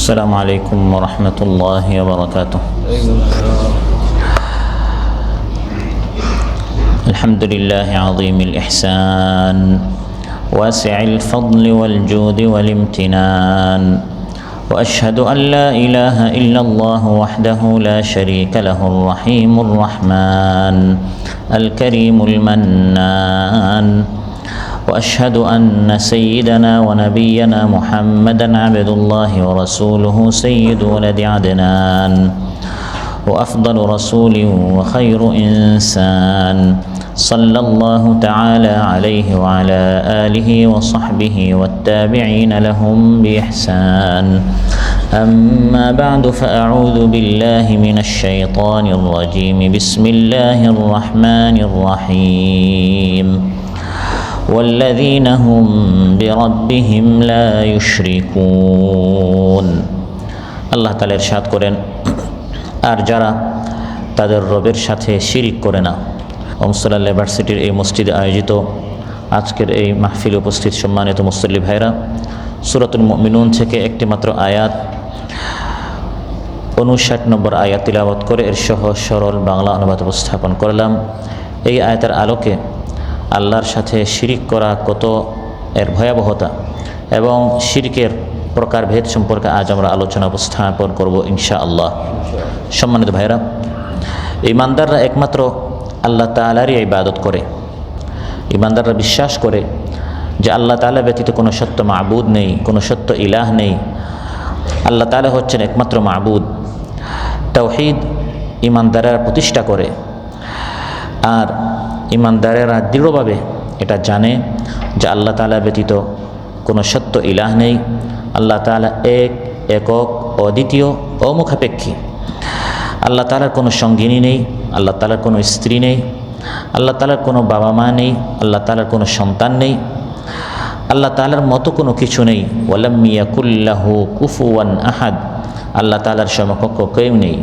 السلام عليكم ورحمة الله وبركاته. الحمد لله عظيم الإحسان واسع الفضل والجود والامتنان، وأشهد أن لا إله إلا الله وحده لا شريك له الرحيم الرحمن الكريم المنان، وأشهد أن سيدنا ونبينا محمدًا عبد الله ورسوله سيد ولد عدنان، وأفضل رسول وخير إنسان، صلى الله تعالى عليه وعلى آله وصحبه والتابعين لهم بإحسان. أما بعد، فأعوذ بالله من الشيطان الرجيم. بسم الله الرحمن الرحيم. والذين هم بربهم لا يشركون। আল্লাহ তাআলা ইরশাদ করেন, আর যারা তাদের রবের সাথে শিরিক করে না। ওমসলা ইউনিভার্সিটির এই মসজিদে আয়োজিত আজকের এই মাহফিলে উপস্থিত সম্মানিত মুসল্লি ভাইরা, সূরাতুল মুমিনুন থেকে একটি মাত্র আয়াত 59 নম্বর আয়াত তিলাওয়াত করে এর সহজ সরল বাংলা অনুবাদ উপস্থাপন করলাম। এই আয়াতের আলোকে আল্লাহর সাথে শিরিক করা কত এর ভয়াবহতা এবং শিরকের প্রকারভেদ সম্পর্কে আজ আমরা আলোচনা উপস্থাপন করব ইনশাআল্লাহ। সম্মানিত ভাইরা, ঈমানদাররা একমাত্র আল্লাহ তাআলারই ইবাদত করে। ঈমানদাররা বিশ্বাস করে যে আল্লাহ তাআলা ব্যতীত কোনো সত্য মাবুদ নেই, কোনো সত্য ইলাহ নেই। আল্লাহ তাআলা হচ্ছেন একমাত্র মাবুদ। তাওহীদ ঈমানদাররা প্রতিষ্ঠা করে, আর ঈমানদারেরা দৃঢ়ভাবে এটা জানে যে আল্লাহ তাআলা ব্যতীত কোনো সত্য ইলাহ নেই। আল্লাহ তাআলা একক, অদ্বিতীয়, অমুখাপেক্ষী। আল্লাহ তাআলার কোনো সঙ্গিনী নেই, আল্লাহ তাআলার কোনো স্ত্রী নেই, আল্লাহ তাআলার কোনো বাবা মা নেই, আল্লাহ তাআলার কোনো সন্তান নেই, আল্লাহ তাআলার মতো কোনো কিছু নেই। ওয়ালাম ইয়াকুল্লাহু কুফুয়ান আহাদ। আল্লাহ তাআলার সমকক্ষ কেউ নেই।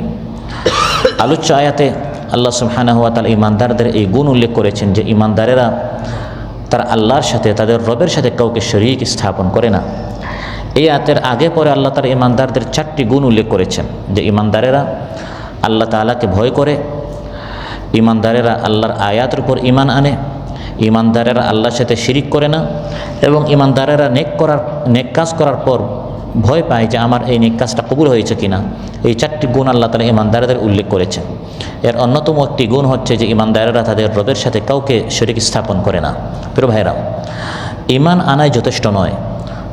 আলোচ্য আয়াতে আল্লাহ সুবহানাহু ওয়া তাআলা ঈমানদারদের এই গুণ উল্লেখ করেছেন যে ঈমানদারেরা তারা আল্লাহর সাথে, তাদের রবের সাথে কাউকে শরীক স্থাপন করে না। এই আয়াতের আগে পরে আল্লাহ তাআলা ঈমানদারদের 4টি গুণ উল্লেখ করেছেন যে ঈমানদারেরা আল্লাহ তাআলাকে ভয় করে, ঈমানদারেরা আল্লাহর আয়াতের উপর ঈমান আনে, ঈমানদারেরা আল্লাহর সাথে শিরিক করে না, এবং ঈমানদারেরা নেক কাজ করার পর ভয় পায় যে আমার এই নেক কাজটা কবুল হয়েছে কিনা। এই 4টি গুণ আল্লাহ তাআলা ঈমানদারদের উল্লেখ করেছেন। এর অন্যতম একটি গুণ হচ্ছে যে ঈমানদারেরা তাদের রবের সাথে কাউকে শরীক স্থাপন করে না। প্রিয় ভাইরা, ঈমান আনাই যথেষ্ট নয়,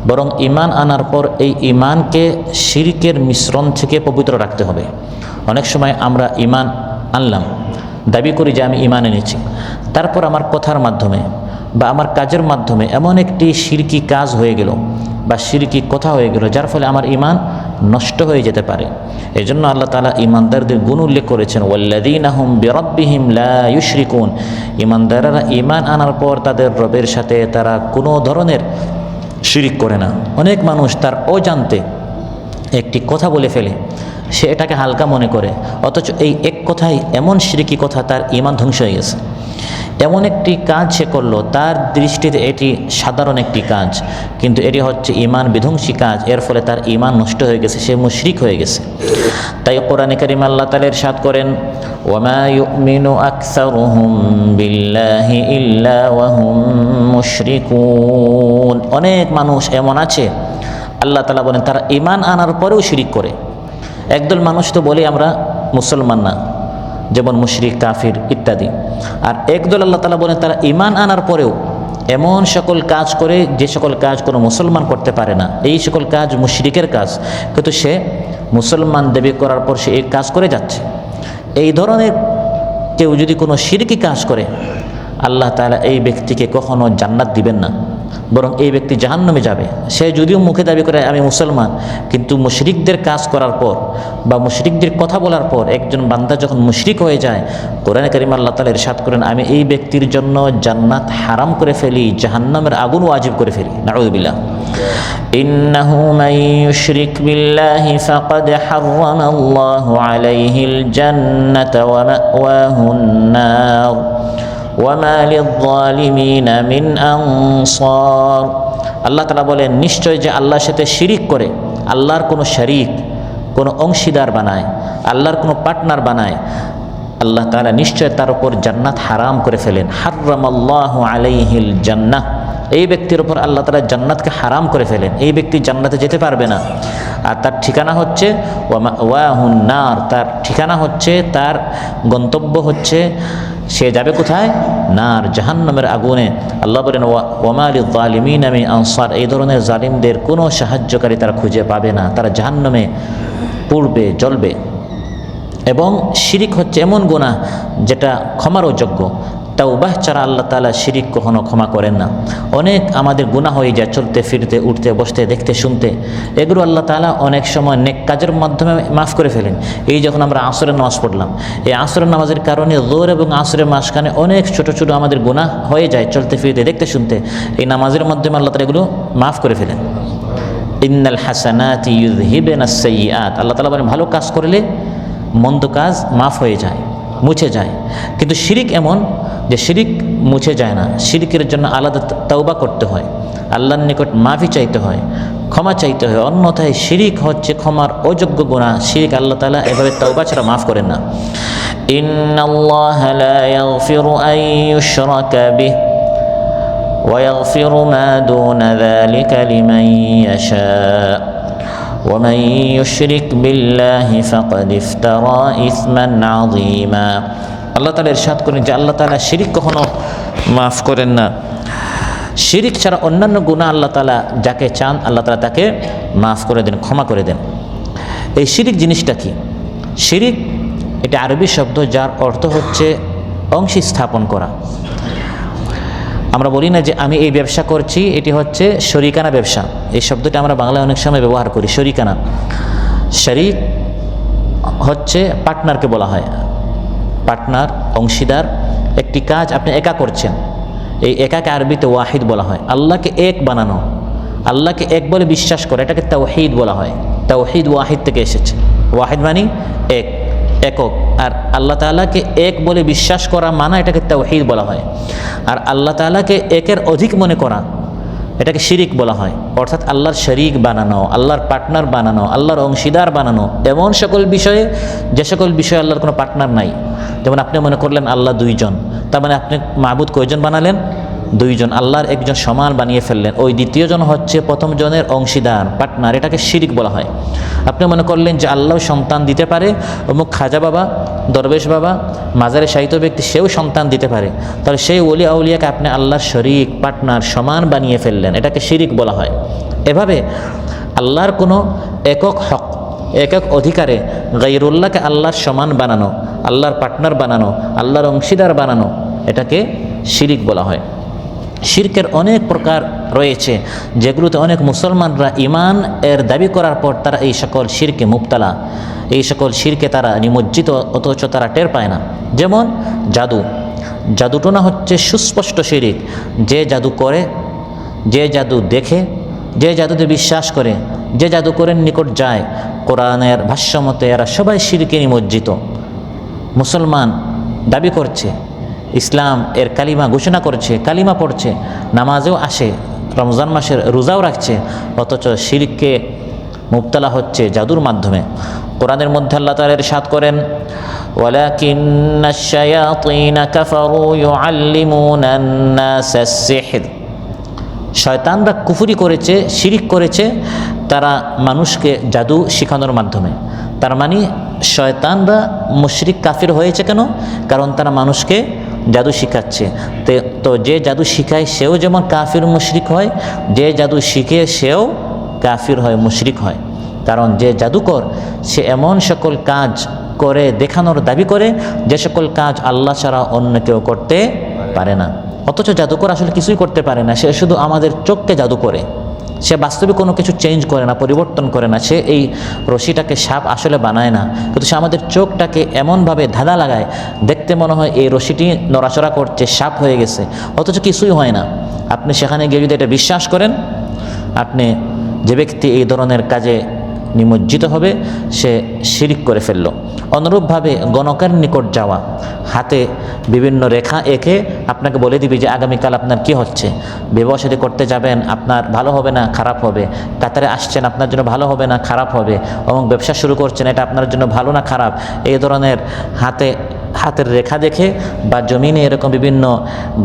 বরং ঈমান আনার পর এই ঈমানকে শিরকের মিশ্রণ থেকে পবিত্র রাখতে হবে। অনেক সময় আমরা ঈমান আনলাম, দাবি করি যে আমি ঈমান এনেছি, তারপর আমার কথার মাধ্যমে বা আমার কাজের মাধ্যমে এমন একটি শিরকি কাজ হয়ে গেল বা শিরকি কথা হয়ে গেল যার ফলে আমার ঈমান নষ্ট হয়ে যেতে পারে। এই জন্য আল্লাহ তাআলা ঈমানদারদের গুণ উল্লেখ করেছেন, ওয়াল্লাযীনা হুম বিরাব্বিহিম লা ইউশরিকুন। ঈমানদাররা ঈমান আনার পর তাদের রবের সাথে তারা কোনো ধরনের শিরিক করে না। অনেক মানুষ তার অজান্তে একটি কথা বলে ফেলে, সে এটাকে হালকা মনে করে, অথচ এই এক কথাই এমন শিরকি কথা, তার ঈমান ধ্বংস হয়ে গেছে। এমন একটি কাজ সে করলো, তার দৃষ্টিতে এটি সাধারণ একটি কাজ, কিন্তু এটি হচ্ছে ঈমান বিধ্বংসী কাজ। এর ফলে তার ঈমান নষ্ট হয়ে গেছে, সে মুশরিক হয়ে গেছে। তাই কোরআনে কারীম আল্লাহ তাআলা ইরশাদ করেন, ওয়ামা ইউমিনু আকসারুহুম বিল্লাহি ইল্লা ওয়া হুম মুশরিকুন। অনেক মানুষ এমন আছে, আল্লাহ তাআলা বলেন তারা ঈমান আনার পরেও শিরিক করে। একদল মানুষ তো বলে আমরা মুসলমান না, যেমন মুশরিক, কাফির ইত্যাদি। আর একদল আল্লাহ তাআলা বলেন তারা ঈমান আনার পরেও এমন সকল কাজ করে যে সকল কাজ কোনো মুসলমান করতে পারে না। এই সকল কাজ মুশরিকের কাজ, কিন্তু সে মুসলমান দাবি করার পর সে এই কাজ করে যাচ্ছে। এই ধরনের কেউ যদি কোনো শিরকি কাজ করে, আল্লাহ তাআলা এই ব্যক্তিকে কখনো জান্নাত দিবেন না, বরং এই ব্যক্তি জাহান্নামে যাবে। সে যদিও মুখে দাবি করে আমি মুসলমান, কিন্তু মুশরিকদের কাজ করার পর বা মুশরিকদের কথা বলার পর একজন বান্দা যখন মুশরিক হয়ে যায়, কোরআনে কারীম আল্লাহ তাআলা ইরশাদ করেন আমি এই ব্যক্তির জন্য জান্নাত হারাম করে ফেলি, জাহান্নামের আগুন ওয়াজিব করে ফেলি। নাউযুবিল্লাহ। ইন্নাহু মান ইউশরিক বিল্লাহি ফাকাদ হারামাল্লাহু আলাইহিল জান্নাতা ওয়া মাওয়াহুন নার ওয়ামা লিয-যালিমিনা মিন আনসার। আল্লাহ তাআলা বলেন, নিশ্চয় যে আল্লাহর সাথে শিরিক করে, আল্লাহর কোনো শরীক, কোনো অংশীদার বানায়, আল্লাহর কোনো পার্টনার বানায়, আল্লাহ তাআলা নিশ্চয় তার উপর জান্নাত হারাম করে ফেলেন। হাররামাল্লাহু আলাইহিল জান্নাহ, এই ব্যক্তির উপর আল্লাহ তাআলা জান্নাতকে হারাম করে ফেলেন। এই ব্যক্তি জান্নাতে যেতে পারবে না। আর তার ঠিকানা হচ্ছে ওয়াহুন নার, তার ঠিকানা হচ্ছে, তার গন্তব্য হচ্ছে, সে যাবে কোথায়? নার, জাহান্নামের আগুনে। আল্লাহ বলেন ওয়ামা লিয-যালিমিনা মিন আনসার, এই ধরনের জালিমদের কোনো সাহায্যকারী তারা খুঁজে পাবে না, তারা জাহান্নামে পুড়বে, জ্বলবে। এবং শিরিক হচ্ছে এমন গুনাহ যেটা ক্ষমারও যোগ্য। তাওবাহ ছাড়া আল্লাহ তাআলা শিরিক কখনো ক্ষমা করেন না। অনেক আমাদের গুনাহ হয়ে যায়, চলতে ফিরতে, উঠতে বসতে, দেখতে শুনতে, এগুলো আল্লাহ তাআলা অনেক সময় নেক কাজের মাধ্যমে মাফ করে ফেলেন। এই যখন আমরা আসরের নামাজ পড়লাম, এই আসরের নামাজের কারণে যোহর এবং আসরের মাঝখানে অনেক ছোট ছোট আমাদের গুনাহ হয়ে যায়, চলতে ফিরতে, দেখতে শুনতে, এই নামাজের মাধ্যমে আল্লাহ তাআলা এগুলো মাফ করে ফেলেন। ইন্নাল হাসানাতি ইউযহিবুনাস সাইয়্যাত, আল্লাহ তাআলা বলেন ভালো কাজ করলে মন্দ কাজ মাফ হয়ে যায়, মুছে যায়। কিন্তু শিরিক এমন যে শিরিক মুছে যায় না, শিরিকের জন্য আলাদা তাওবা করতে হয়, আল্লাহর নিকট মাফি চাইতে হয়, ক্ষমা চাইতে হয়। অন্যথায় শিরিক হচ্ছে ক্ষমার অযোগ্য গুনাহ। শিরিক আল্লাহ তাআলা এভাবে তাওবা ছাড়া মাফ করেন না। ইন্নাল্লাহা লা ইয়াগফিরু আন ইউশরাকা বিহি ওয়া ইয়াগফিরু মা দুনা যালিকা লিমান ইয়াশা ومن يشرك بالله فقد افترى إثما عظيما। আল্লাহ তাআলা ইরশাদ করেন যে আল্লাহ তাআলা শিরিক কখনো মাফ করেন না। শিরিক ছাড়া অন্যান্য গুনাহ আল্লাহ তাআলা যাকে চান আল্লাহ তাআলা তাকে মাফ করে দেন, ক্ষমা করে দেন। এই শিরিক জিনিসটা কি? শিরিক এটা আরবি শব্দ যার অর্থ হচ্ছে অংশী স্থাপন করা। আমরা বলি না যে আমি এই ব্যবসা করছি, এটি হচ্ছে শরিকানা ব্যবসা। এই শব্দটা আমরা বাংলায় অনেক সময় ব্যবহার করি, শরিকানা। শরিক হচ্ছে পার্টনারকে বলা হয়, পার্টনার, অংশীদার। একটি কাজ আপনি একা করছেন, এই একাকে আরবিতে ওয়াহিদ বলা হয়। আল্লাহকে এক বানানো, আল্লাহকে এক বলে বিশ্বাস করে, এটাকে তাওহীদ বলা হয়। তাওহীদ ওয়াহিদ থেকে এসেছে, ওয়াহিদ মানে এক, একক। আর আল্লাহ তাআলাকে এক বলে বিশ্বাস করা মানা, এটাকে তাওহীদ বলা হয়। আর আল্লাহ তাআলাকে একের অধিক মনে করা, এটাকে শিরিক বলা হয়। অর্থাৎ আল্লাহর শরীক বানানো, আল্লাহর পার্টনার বানানো, আল্লাহর অংশীদার বানানো, এমন সকল বিষয়ে যে সকল বিষয়ে আল্লাহর কোনো পার্টনার নাই। যেমন আপনি মনে করলেন আল্লাহ দুইজন, তার মানে আপনি মাবুদ কয়জন বানালেন? দুইজন। আল্লাহর একজন সমান বানিয়ে ফেললেন, ওই দ্বিতীয়জন হচ্ছে প্রথম জনের অংশীদার, পার্টনার, এটাকে শিরিক বলা হয়। আপনি মনে করলেন যে আল্লাহ সন্তান দিতে পারে, অমুক খাজা বাবা, দরবেশ বাবা, মাজারে শায়িত ব্যক্তি, সেও সন্তান দিতে পারে, তাহলে সেই ওলি আউলিয়াকে আপনি আল্লাহর শরীক, পার্টনার, সমান বানিয়ে ফেললেন, এটাকে শিরিক বলা হয়। এভাবে আল্লাহর কোনো একক হক, একক অধিকারে গায়রুল্লাহকে আল্লাহর সমান বানানো, আল্লাহর পার্টনার বানানো, আল্লাহর অংশীদার বানানো, এটাকে শিরিক বলা হয়। শিরকের অনেক প্রকার রয়েছে, যেগুলোতে অনেক মুসলমানরা ঈমান এর দাবি করার পর তারা এই সকল শিরকে মুবতালা, এই সকল শিরকে তারা নিমজ্জিত, অথচ তারা টের পায় না। যেমন জাদু, জাদুটোনা হচ্ছে সুস্পষ্ট শিরিক। যে জাদু করে, যে জাদু দেখে, যে জাদুতে বিশ্বাস করে, যে জাদুকরের নিকট যায়, কোরআনের ভাষ্যমতে এরা সবাই শিরকে নিমজ্জিত। মুসলমান দাবি করছে, ইসলাম এর কালিমা ঘোষণা করছে, কালিমা পড়ছে, নামাজেও আসে, রমজান মাসের রোজাও রাখছে, অথচ শিরকে মুবতালা হচ্ছে জাদুর মাধ্যমে। কোরআনের মধ্যে আল্লাহ তাআলা ইরশাদ করেন, ওয়ালাকিন্নাশ শায়াতিন কাফারু ইউআল্লিমুনান নাসাস সিহর। শয়তানরা কুফরি করেছে, শিরিক করেছে, তারা মানুষকে জাদু শেখানোর মাধ্যমে। তার মানে শয়তানরা মুশরিক কাফির হয়েছে কেন? কারণ তারা মানুষকে জাদু শিখাচ্ছে। তো যে জাদু শিখায় সেও যেমন কাফির মুশরিক হয়, যে জাদু শিখে সেও কাফির হয়, মুশরিক হয়। কারণ যে জাদুকর সে এমন সকল কাজ করে দেখানোর দাবি করে যে সকল কাজ আল্লাহ ছাড়া অন্য কেউ করতে পারে না। অথচ জাদুকর আসলে কিছুই করতে পারে না, সে শুধু আমাদের চোখকে জাদু করে, সে বাস্তবে কোনো কিছু চেঞ্জ করে না, পরিবর্তন করে না। সে এই রশিটাকে সাপ আসলে বানায় না, কিন্তু সে আমাদের চোখটাকে এমনভাবে ধাঁধা লাগায়, দেখতে মনে হয় এই রশিটি নড়াচড়া করছে, সাপ হয়ে গেছে, অথচ কিছুই হয় না। আপনি সেখানে গিয়ে যদি এটা বিশ্বাস করেন, আপনি যে ব্যক্তি এই ধরনের কাজে নিমজ্জিত হবে, সে শিরিক করে ফেলল। অনুরূপভাবে গণকের নিকট যাওয়া, হাতে বিভিন্ন রেখা এঁকে আপনাকে বলে দিবি যে আগামীকাল আপনার কি হচ্ছে, বিবাহ শাদী করতে যাবেন আপনার ভালো হবে না খারাপ হবে, কাতারে আসছেন আপনার জন্য ভালো হবে না খারাপ হবে, এবং ব্যবসা শুরু করছেন এটা আপনার জন্য ভালো না খারাপ, এই ধরনের হাতের রেখা দেখে বা জমিনে এরকম বিভিন্ন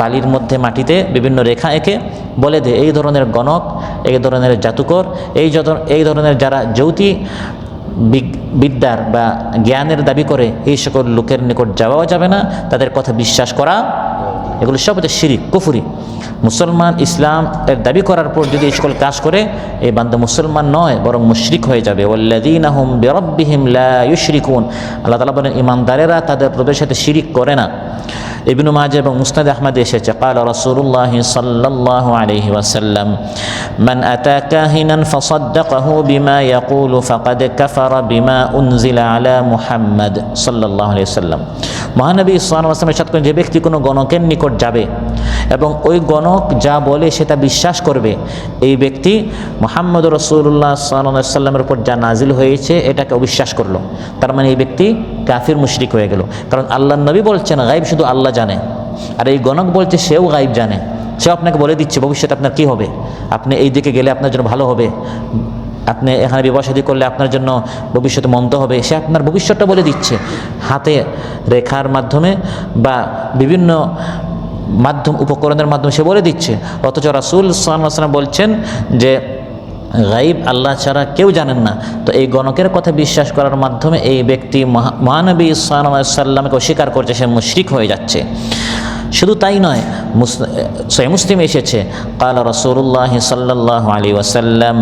বালির মধ্যে মাটিতে বিভিন্ন রেখা এঁকে বলে দে এই ধরনের গণক, এই ধরনের জাদুকর, এই ধরনের যারা জ্যোতি বিদ্যার বা জ্ঞানের দাবি করে এই সকল লোকের নিকট যাওয়াও যাবে না, তাদের কথা বিশ্বাস করা, এগুলো সব হচ্ছে শিরিক, কুফরি। মুসলমান ইসলাম এর দাবি করার পর যদি এই সকল কাজ করে, এই বান্দা মুসলমান নয় বরং মুশরিক হয়ে যাবে। ওয়াল্লাযীনা হুম বিরাব্বিহিম লা ইউশরিকুন, আল্লাহ তাআলা বলেন ইমানদারেরা তাদের রবের সাথে শিরিক করে না। ইবনু মাজাহ এবং মুসনাদ আহমদে এসেছে ক্বালা রাসূলুল্লাহ সাল্লাল্লাহু আলাইহি ওয়াসাল্লাম মান আতা কাহিনান ফাসাদ্দাকাহু বিমা ইয়াকুলু ফাকাদ কাফারা বিমা উনজিলা আলা মুহাম্মদ সাল্লাল্লাহু আলাইহি ওয়াসাল্লাম। মহানবী সাল্লাল্লাহু আলাইহি ওয়াসাল্লাম ইরশাদ করেন, যে ব্যক্তি কোনো গণকের নিকট যাবে এবং ওই গণক যা বলে সেটা বিশ্বাস করবে, এই ব্যক্তি মুহাম্মদ রাসূলুল্লাহ সাল্লাল্লাহু আলাইহি ওয়াসাল্লামের উপর যা নাজিল হয়েছে এটাকে অবিশ্বাস করলো। তার মানে এই ব্যক্তি কাফির মুশরিক হয়ে গেল। কারণ আল্লাহর নবী বলছেন গায়ব শুধু আল্লাহ জানে, আর এই গণক বলছে সেও গায়ব জানে, সেও আপনাকে বলে দিচ্ছে ভবিষ্যতে আপনার কি হবে, আপনি এই দিকে গেলে আপনার জন্য ভালো হবে, আপনি এখানে বিবাহ শাদী করলে আপনার জন্য ভবিষ্যতে মন্দ হবে, সে আপনার ভবিষ্যৎটা বলে দিচ্ছে হাতে রেখার মাধ্যমে বা বিভিন্ন উপকরণের মাধ্যমে সে বলে দিচ্ছে। অথচ রাসূল সাল্লাল্লাহু আলাইহি ওয়াসাল্লাম বলছেন যে গায়ব আল্লাহ ছাড়া কেউ জানেন না। তো এই গণকের কথা বিশ্বাস করার মাধ্যমে এই ব্যক্তি মহানবী সাল্লাল্লাহু আলাইহি ওয়াসাল্লামকে অস্বীকার করছে, সে মুশরিক হয়ে যাচ্ছে। শুধু তাই নয়, সহিহ মুসলিমে এসেছে ক্বালা রাসূলুল্লাহ সাল্লাল্লাহু আলাইহি ওয়াসাল্লাম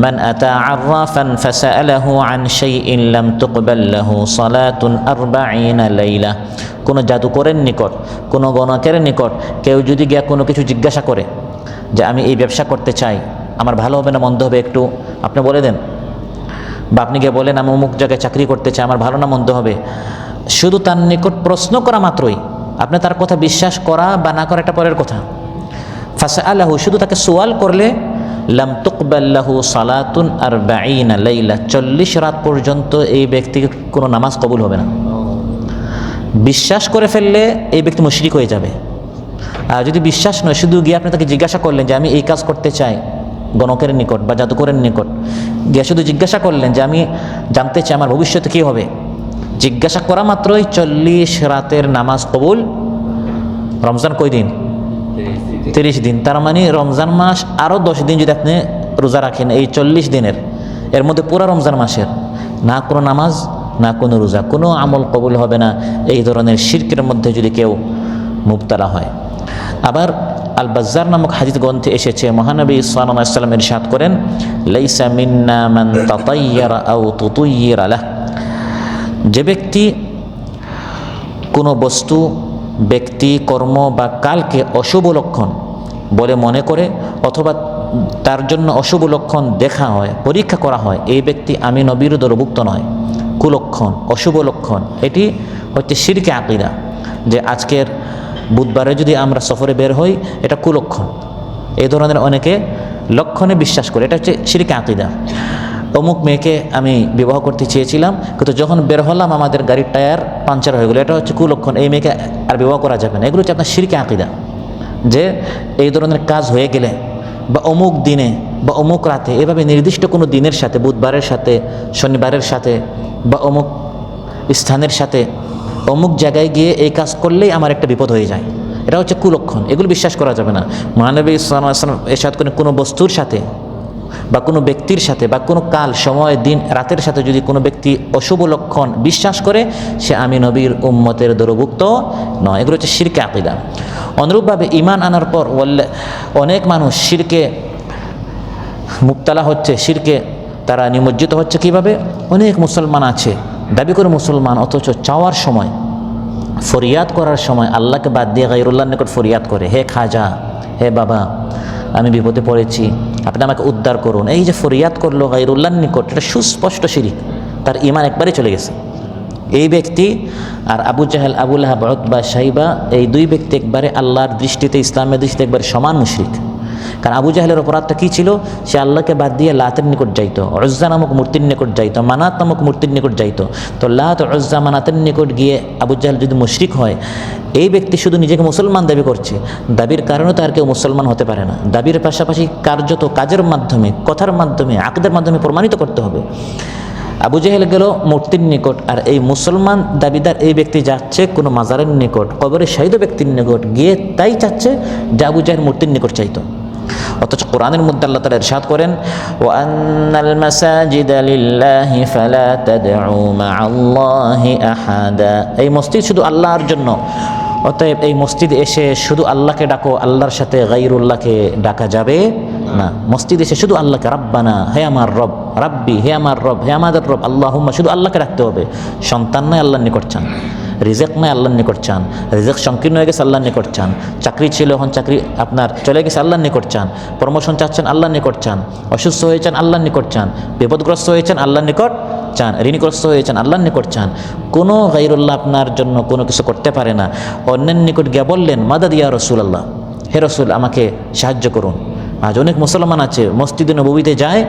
মান আতা আররাফান ফাসাআলাহু আন শাইইন লাম তুকবাল লাহু সালাতুন 40 লাইলা। কোনো জাদুকরের নিকট, কোনো গণকের নিকট কেউ যদি গিয়ে কোনো কিছু জিজ্ঞাসা করে যে আমি এই ব্যবসা করতে চাই, আমার ভালো হবে না মন্দ হবে একটু আপনি বলে দেন, বা আপনি গিয়ে বলেন আমি অমুক জায়গায় চাকরি করতে চাই, আমার ভালো না মন্দ হবে, শুধু তার নিকট প্রশ্ন করা মাত্রই আপনি তার কথা বিশ্বাস করা বা না করা একটা পরের কথা। ফাসআলাহু, শুধু তাকে সোয়াল করলে, লাম তুকবাল লাহু সালাতুন 40 লাইলা, 40 রাত পর্যন্ত এই ব্যক্তিকে কোনো নামাজ কবুল হবে না। বিশ্বাস করে ফেললে এই ব্যক্তি মুশরিক হয়ে যাবে। আর যদি বিশ্বাস নয়, শুধু গিয়ে আপনি তাকে জিজ্ঞাসা করলেন যে আমি এই কাজ করতে চাই গণকের নিকট বা জাদুকরের নিকট, গিয়ে শুধু জিজ্ঞাসা করলেন যে আমি জানতে চাই আমার ভবিষ্যতে কী হবে, জিজ্ঞাসা করা মাত্রই 40 রাতের নামাজ কবুল। রমজান কয় দিন? 30 দিন। তার মানে রমজান মাস আরও 10 দিন যদি আপনি রোজা রাখেন, এই 40 দিনের এর মধ্যে পুরো রমজান মাসের না কোনো নামাজ না কোনো রোজা, কোনো আমল কবুল হবে না, এই ধরনের শিরকের মধ্যে যদি কেউ মুবতালা হয়। আবার আল বাজ্জার নামক হাদিস গ্রন্থে এসেছে মহানবী সাল্লাল্লাহু আলাইহি ওয়াসাল্লাম ইরশাদ করেন, লাইসা মিন্না মান তাতায়্যারা আও তুতায়্যিরা লাহ, যে ব্যক্তি কোনো বস্তু, ব্যক্তি, কর্ম বা কালকে অশুভ লক্ষণ বলে মনে করে অথবা তার জন্য অশুভ লক্ষণ দেখা হয়, পরীক্ষা করা হয়, এই ব্যক্তি আমি নবীর দলভুক্ত নয়। কুলক্ষণ, অশুভ লক্ষণ, এটি হচ্ছে শিরকে আকীদা, যে আজকের বুধবারে যদি আমরা সফরে বের হই এটা কুলক্ষণ, এই ধরনের অনেকে লক্ষণে বিশ্বাস করে, এটা হচ্ছে শিরকে আকীদা। অমুক মেয়েকে আমি বিবাহ করতে চেয়েছিলাম, কিন্তু যখন বের হলাম আমাদের গাড়ির টায়ার পাঞ্চার হয়ে গেলো, এটা হচ্ছে কুলক্ষণ, এই মেয়েকে আর বিবাহ করা যাবে না। এগুলো হচ্ছে আপনার শিরকে আকীদা, যে এই ধরনের কাজ হয়ে গেলে বা অমুক দিনে বা অমুক রাতে, এভাবে নির্দিষ্ট কোনো দিনের সাথে, বুধবারের সাথে, শনিবারের সাথে বা অমুক স্থানের সাথে অমুক জায়গায় গিয়ে এই কাজ করলেই আমার একটা বিপদ হয়ে যায়, এটা হচ্ছে কুলক্ষণ, এগুলো বিশ্বাস করা যাবে না। মহানবী সাল্লাল্লাহু আলাইহি ওয়াসাল্লাম এরশাদ করেন, কোনো বস্তুর সাথে বা কোনো ব্যক্তির সাথে বা কোনো কাল, সময়, দিন, রাতের সাথে যদি কোনো ব্যক্তি অশুভ লক্ষণ বিশ্বাস করে, সে আমি নবীর উম্মতের দলভুক্ত নয়। এগুলো হচ্ছে শিরকে আকীদা। অনুরূপভাবে ঈমান আনার পর অনেক মানুষ শিরকে মুবতালা হচ্ছে, শিরকে তারা নিমজ্জিত হচ্ছে। কিভাবে? অনেক মুসলমান আছে দাবি করে মুসলমান, অথচ চাওয়ার সময়, ফরিয়াদ করার সময় আল্লাহকে বাদ দিয়ে গায়রুল্লাহর নিকট ফরিয়াদ করে, হে খাজা, হে বাবা, আমি বিপদে পড়েছি, আপনি আমাকে উদ্ধার করুন। এই যে ফরিয়াদ করলো গায়রুল্লাহর নিকট, এটা সুস্পষ্ট শিরিক, তার ঈমান একবারে চলে গেছে। এই ব্যক্তি আর আবু জাহেল, আবু লাহাব, উতবা, শাইবা, এই দুই ব্যক্তি একবারে আল্লাহর দৃষ্টিতে, ইসলামের দৃষ্টিতে একবারে সমান মুশরিক। কারণ আবু জাহেলের অপরাধটা কী ছিল? সে আল্লাহকে বাদ দিয়ে লাতের নিকট যাইতো, উজ্জা নামক মূর্তির নিকট যাইতো, মানাত নামক মূর্তির নিকট যাইতো। তো লাত, উজ্জা, মানাতের নিকট গিয়ে আবু জাহেল যদি মুশরিক হয়, এই ব্যক্তি শুধু নিজেকে মুসলমান দাবি করছে, দাবির কারণে তো আর কেউ মুসলমান হতে পারে না। দাবির পাশাপাশি কার্যত কাজের মাধ্যমে, কথার মাধ্যমে, আকদের মাধ্যমে প্রমাণিত করতে হবে। আবু জাহেল গেল মূর্তির নিকট, আর এই মুসলমান দাবিদার এই ব্যক্তি যাচ্ছে কোনো মাজারের নিকট, কবরে শাহিদ ব্যক্তির নিকট গিয়ে তাই চাচ্ছে যে আবু জাহেল মূর্তির নিকট চাইতো। অথচ কোরআনের মধ্যে আল্লাহ তাআলা ইরশাদ করেন, ওয়া আন্নাল মাসাজিদা লিল্লাহি ফালা তাদউ মা'আল্লাহি আহাদা। এই মসজিদ শুধু আল্লাহর জন্য, অতএব এই মসজিদে এসে শুধু আল্লাহকে ডাকো, আল্লাহর সাথে গায়রুল্লাহকে ডাকা যাবে না। মসজিদে এসে শুধু আল্লাহকে, রাব্বানা, হে আমার রব, রাব্বি, হে আমার রব, হে আমাদের রব, আল্লাহুম্মা, শুধু আল্লাহকে রাখতে হবে। সন্তান নয়, আল্লাহর নিকট চান। রিজেক নয়, আল্লাহর নিকট চান। রিজেক সংকীর্ণ হয়ে গেছে, আল্লাহর নিকট চান। চাকরি ছিল, এখন চাকরি আপনার চলে গেছে, আল্লাহর নিকট চান। প্রমোশন চাচ্ছেন, আল্লাহর নিকট চান। অসুস্থ হয়েছেন, আল্লাহর নিকট চান। বিপদগ্রস্ত হয়েছেন, আল্লাহর নিকট চান। ঋণগ্রস্ত হয়েছেন, আল্লাহর নিকট চান। কোনো গায়রুল্লাহ আপনার জন্য কোনো কিছু করতে পারে না। অন্যের নিকট গিয়ে বললেন, মাদাদ ইয়া রাসূলুল্লাহ, হে রাসূল আমাকে সাহায্য করুন। আজ অনেক মুসলমান আছে মসজিদে নববীতে যায়,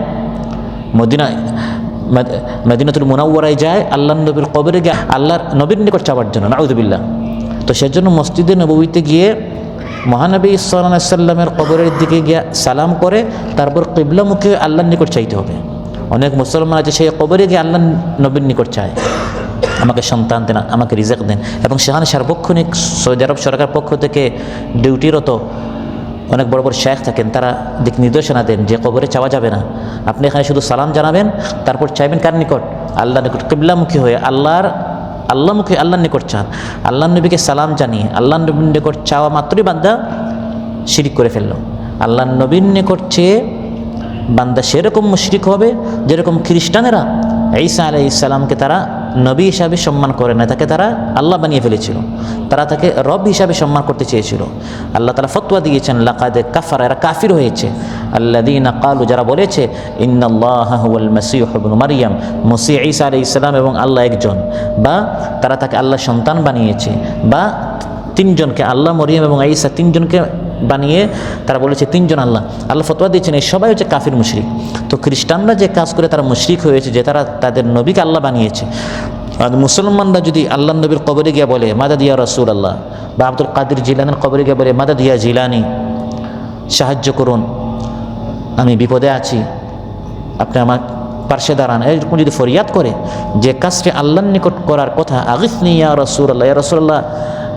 মদিনাতুল মুনাওয়ারায় যায়, আল্লাহর নবীর কবরে গিয়ে আল্লাহর নবীর নিকট চাওয়ার জন্য, নাউযুবিল্লাহ। তো সেজন্য মসজিদে নববীতে গিয়ে মহানবী সাল্লাল্লাহু আলাইহি সাল্লামের কবরের দিকে গিয়ে সালাম করে তারপর কিবলামুখী আল্লাহর নিকট চাইতে হবে। অনেক মুসলমান আছে সেই কবরে গিয়ে আল্লাহর নবীর নিকট চায়, আমাকে সন্তান দেন, আমাকে রিজেক দেন। এবং সেখানে সার্বক্ষণিক সৌদি আরব সরকার পক্ষ থেকে ডিউটিরত অনেক বড় বড় শেখ থাকেন, তারা দিক নির্দেশনা দেন যে কবরে চাওয়া যাবে না, আপনি এখানে শুধু সালাম জানাবেন, তারপর চাইবেন কার নিকট? আল্লাহর নিকট। কিবলামুখী হয়ে আল্লাহমুখী আল্লাহর নিকট চান। আল্লাহর নবীকে সালাম জানিয়ে আল্লাহর নবীর নিকট চাওয়া মাত্রই বান্দা শিরিক করে ফেলল। আল্লাহর নবীর নিকট চেয়ে বান্দা সেরকম মুশরিক হবে যেরকম খ্রিস্টানেরা ঈসা আলাইহিস সালামকে তারা নবী হিসাবে সম্মান করে না, তাকে তারা আল্লাহ বানিয়ে ফেলেছিল, তারা তাকে রব হিসাবে সম্মান করতে চেয়েছিল। আল্লাহ তাআলা ফতোয়া দিয়েছেন, লাকাদ কাফারা, এরা কাফির হয়েছে। আল্লাযীনা ক্বালু, যারা বলেছে, ইন্নাল্লাহা হুয়াল মাসীহু ইবনু মারইয়াম, মসিহ ঈসা আলাইহিস সালাম এবং আল্লাহ একজন, বা তারা তাকে আল্লাহ সন্তান বানিয়েছে, বা তিনজনকে, আল্লাহ, মরিয়ম এবং ঈসা তিনজনকে বানিয়ে তারা বলেছে তিনজন আল্লাহ। আল্লাহ ফতোয়া দিয়েছেন এই সবাই হচ্ছে কাফির মুশরিক। তো খ্রিস্টানরা যে কাজ করে তারা মুশরিক হয়েছে, যে তারা তাদের নবীকে আল্লাহ বানিয়েছে। আর মুসলমানরা যদি আল্লাহ নবীর কবরে গিয়ে বলে মাদাদ ইয়া রাসূলুল্লাহ, বা আব্দুল কাদের জিলানীর কবরে গিয়ে বলে মাদাদ ইয়া জিলানী, সাহায্য করুন, আমি বিপদে আছি, আপনি আমার পার্শ্বে দাঁড়ান, এরকম যদি ফরিয়াদ করে, যে কাজটি আল্লাহর নিকট করার কথা, আগিসনি ইয়া রাসূলুল্লাহ, ইয়া রাসূলুল্লাহ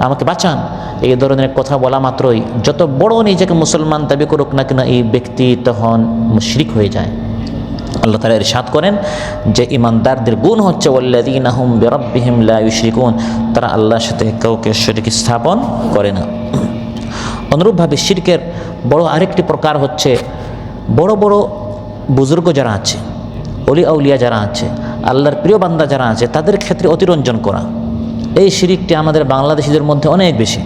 আমাকে বাঁচান, এই ধরনের কথা বলা মাত্রই যত বড় নিজেকে মুসলমান দাবি করুক না কেন, এই ব্যক্তি তখন মুশরিক হয়ে যায়। আল্লাহ তাআলা ইরশাদ করেন যে ইমানদারদের গুণ হচ্ছে ওয়াল্লাযীনা হুম বিরাব্বিহিম লা ইউশরিকুন, তারা আল্লাহর সাথে কাউকে শরীক স্থাপন করে না। অনুরূপভাবে শিরকের বড় আরেকটি প্রকার হচ্ছে বড় বড় বুজুর্গ যারা আছে, অলি আউলিয়া যারা আছে, আল্লাহর প্রিয় বান্দা যারা আছে, তাদের ক্ষেত্রে অতিরঞ্জন করা। এই শিরকটি আমাদের বাংলাদেশিদের মধ্যে অনেক বেশি।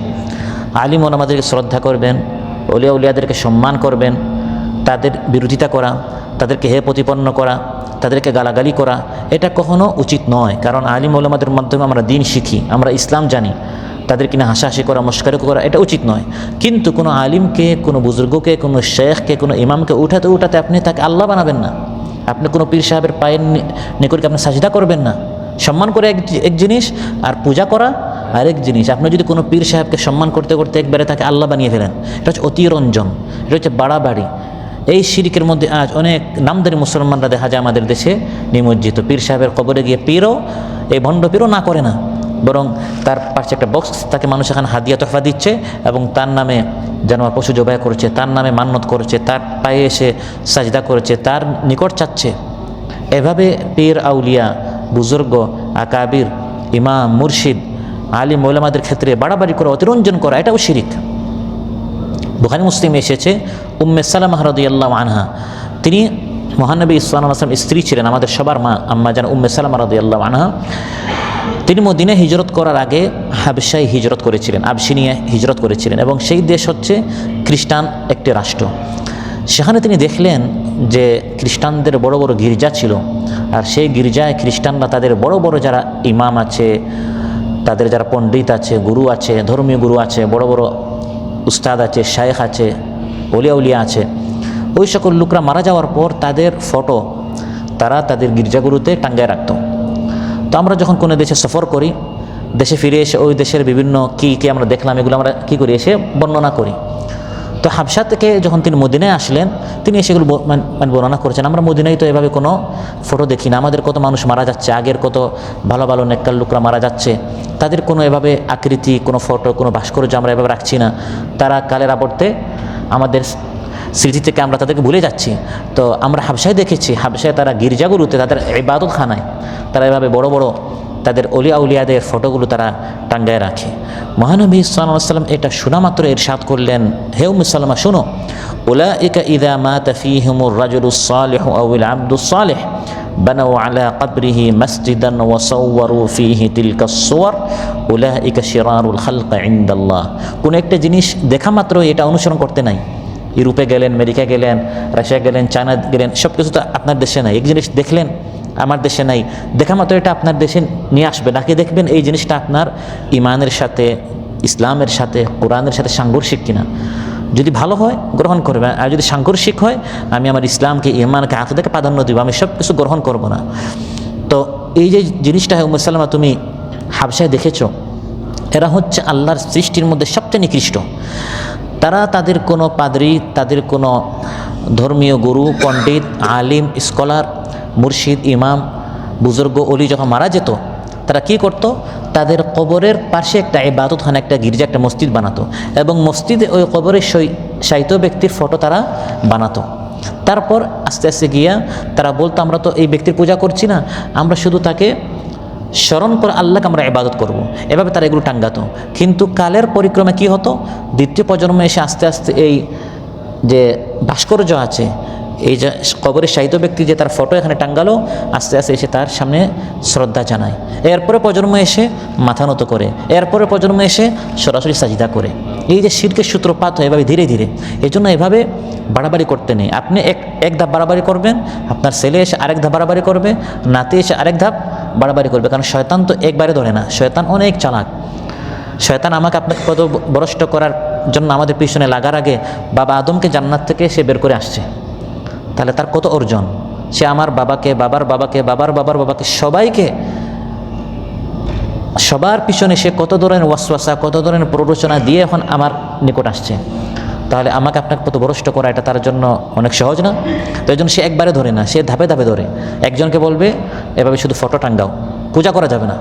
আলিম ওলামাদেরকে শ্রদ্ধা করবেন, অলি আউলিয়াদেরকে সম্মান করবেন, তাদের বিরোধিতা করা, তাদেরকে হে প্রতিপন্ন করা, তাদেরকে গালাগালি করা, এটা কখনো উচিত নয়। কারণ আলিম ওলামাদের মাধ্যমে আমরা দিন শিখি, আমরা ইসলাম জানি। তাদের কিনা হাসাহাসি করা, মস্কারি করা, এটা উচিত নয়। কিন্তু কোনো আলিমকে, কোনো বুজুর্গকে, কোনো শেখকে, কোনো ইমামকে উঠাতে উঠাতে আপনি তাকে আল্লাহ বানাবেন না। আপনি কোনো পীর সাহেবের পায়ের নিকটকে আপনি সাজদা করবেন না। সম্মান করে এক জিনিস, আর পূজা করা আরেক জিনিস। আপনি যদি কোনো পীর সাহেবকে সম্মান করতে করতে একবারে তাকে আল্লাহ বানিয়ে ফেলেন, এটা হচ্ছে অতিরঞ্জন, এটা হচ্ছে বাড়াবাড়ি। এই শিরকের মধ্যে আজ অনেক নামদারি মুসলমানরা দেখা যায় আমাদের দেশে নিমজ্জিত। পীর সাহেবের কবরে গিয়ে পীরও, এই ভণ্ড পীরও না করে না, বরং তার পাশে একটা বক্স, তাকে মানুষ এখানে হাদিয়া তোহফা দিচ্ছে এবং তার নামে জানোয়ার পশু জবাই করছে, তার নামে মান্নত করছে, তার পায়ে এসে সাজদা করেছে, তার নিকট চাচ্ছে। এভাবে পীর আউলিয়া, বুজুর্গ, আকাবির, ইমাম, মুর্শিদ, আলিম ওলামাদের ক্ষেত্রে বাড়াবাড়ি করা, অতিরঞ্জন করা, এটাও শিরিক। বুখারী মুসলিমে এসেছে উম্মে সালামাহ রাদিয়াল্লাহু আনহা, তিনি মহানবী সাল্লাল্লাহু আলাইহি ওয়াসাল্লাম স্ত্রী ছিলেন, আমাদের সবার মা, আম্মা জান উম্মে সালামা রাদিয়াল্লাহু আনহা। তিনি মদিনায় হিজরত করার আগে হাবশায় হিজরত করেছিলেন, আবশিনিয়া হিজরত করেছিলেন, এবং সেই দেশ হচ্ছে খ্রিস্টান একটি রাষ্ট্র। সেখানে তিনি দেখলেন যে খ্রিস্টানদের বড় বড় গির্জা ছিল, আর সেই গির্জায় খ্রিস্টানরা তাদের বড় বড় যারা ইমাম আছে, তাদের যারা পণ্ডিত আছে, গুরু আছে, ধর্মীয় গুরু আছে, বড় বড় উস্তাদ আছে, শায়েখ আছে, অলিয়া উলিয়া আছে, ওই সকল লোকরা মারা যাওয়ার পর তাদের ফটো তারা তাদের গির্জাগুলোতে টাঙ্গায় রাখত। তো আমরা যখন কোনো দেশে সফর করি, দেশে ফিরে এসে ওই দেশের বিভিন্ন কী আমরা দেখলাম, এগুলো আমরা কী করি, এসে বর্ণনা করি। তো হাবশা থেকে যখন তিনি মদিনায় আসলেন, তিনি সেগুলো মানে বর্ণনা করেছেন। আমরা মদিনায় তো এভাবে কোনো ফটো দেখি না, আমাদের কত মানুষ মারা যাচ্ছে, আগের কত ভালো ভালো নেককার লোকরা মারা যাচ্ছে, তাদের কোনো এভাবে আকৃতি, কোনো ফটো, কোনো ভাস্কর্য আমরা এভাবে রাখছি না। তারা কালের আবর্তে আমাদের স্মৃতি থেকে আমরা তাদেরকে ভুলে যাচ্ছি। তো আমরা হাবশায় দেখেছি, হাবশায় তারা গির্জাগুলোতে, তাদের ইবাদতখানায় তারা এভাবে বড় বড় তাদের অলিয়া উলিয়াদের ফটোগুলো তারা টাঙ্গায় রাখে। মহানবী সাল্লাল্লাহু আলাইহি ওয়াসাল্লাম এটা শোনা মাত্র ইরশাদ করলেন, হে উম্মে সালামা শোনো, উলাইকা ইযা মাতা ফীহিমুর রাজুলুস সালিহু আওয়াল আবদুস সালিহ বানাউ আলা কবরিহি মসজিদান ওয়া সাওয়ারু ফীহি তিলকা সুওয়ার উলাইকা শিরারুল খালক ইনদাল্লাহ। কোন একটা জিনিস দেখা মাত্র এটা অনুসরণ করতে নাই। ইউরোপে গেলেন, আমেরিকা গেলেন, রাশিয়া গেলেন, চায়না গেলেন, সব কিছু তো আপনার দেশে নাই। এক জিনিস দেখলেন আমার দেশে নাই, দেখা মাত্র এটা আপনার দেশে নিয়ে আসবে, নাকি দেখবেন এই জিনিসটা আপনার ইমানের সাথে, ইসলামের সাথে, কোরআনের সাথে সাংঘর্ষিক কিনা। যদি ভালো হয় গ্রহণ করবে, আর যদি সাংঘর্ষিক হয় আমি আমার ইসলামকে, ইমানকে, আকীদাকে প্রাধান্য দিব, আমি সব কিছু গ্রহণ করব না। তো এই যে জিনিসটা উম্মে সালামা তুমি হাবশায় দেখেছো, এরা হচ্ছে আল্লাহর সৃষ্টির মধ্যে সবচেয়ে নিকৃষ্ট। তারা তাদের কোনো পাদ্রী, তাদের কোনো ধর্মীয় গুরু, পণ্ডিত, আলিম, স্কলার, মুর্শিদ, ইমাম, বুজুর্গ, অলি যখন মারা যেত, তারা কি করত, তাদের কবরের পাশে একটা ইবাদতখানা, একটা গির্জা, একটা মসজিদ বানাতো, এবং মসজিদে ওই কবরের শায়িত ব্যক্তির ফটো তারা বানাতো। তারপর আস্তে আস্তে গিয়া তারা বলতো, আমরা তো এই ব্যক্তির পূজা করছি না, আমরা শুধু তাকে স্মরণ করে আল্লাহকে আমরা ইবাদত করব। এভাবে তারা এগুলো টাঙ্গাতো। কিন্তু কালের পরিক্রমে কি হতো, দ্বিতীয় প্রজন্মে এসে আস্তে আস্তে এই যে ভাস্কর্য আছে, এই যে কবরের শায়িত ব্যক্তি যে তার ফটো এখানে টাঙ্গালো, আস্তে আস্তে এসে তার সামনে শ্রদ্ধা জানায়। এরপরে প্রজন্ম এসে মাথা নত করে, এরপরে প্রজন্ম এসে সরাসরি সাজদা করে। এই যে শিরকের সূত্রপাত হয় এভাবে ধীরে ধীরে। এই জন্য এভাবে বাড়াবাড়ি করতে নেই। আপনি এক ধাপ বাড়াবাড়ি করবেন, আপনার ছেলে এসে আরেক ধাপ বাড়াবাড়ি করবে, নাতি এসে আরেক ধাপ বাড়াবাড়ি করবে। কারণ শয়তান তো একবারে ধরে না, শয়তান অনেক চালাক। শয়তান আমাকে আপনাকে পথভ্রষ্ট করার জন্য আমাদের পিছনে লাগার আগে বাবা আদমকে জান্নাত থেকে সে বের করে আসছে। তাহলে তার কত অর্জন, সে আমার বাবাকে, বাবার বাবাকে, বাবার বাবার বাবাকে, সবাইকে, সবার পিছনে সে কত ধরনের ওয়াসওয়াসা, কত ধরনের প্ররোচনা দিয়ে এখন আমার নিকট আসছে। তাহলে আমাকে আপনাকে পথভ্রষ্ট করা এটা তার জন্য অনেক সহজ না। তো এই জন্য সে একবারে ধরে না, সে ধাপে ধাপে ধরে। একজনকে বলবে এভাবে শুধু ফটো টাঙ্গাও, পূজা করা যাবে না,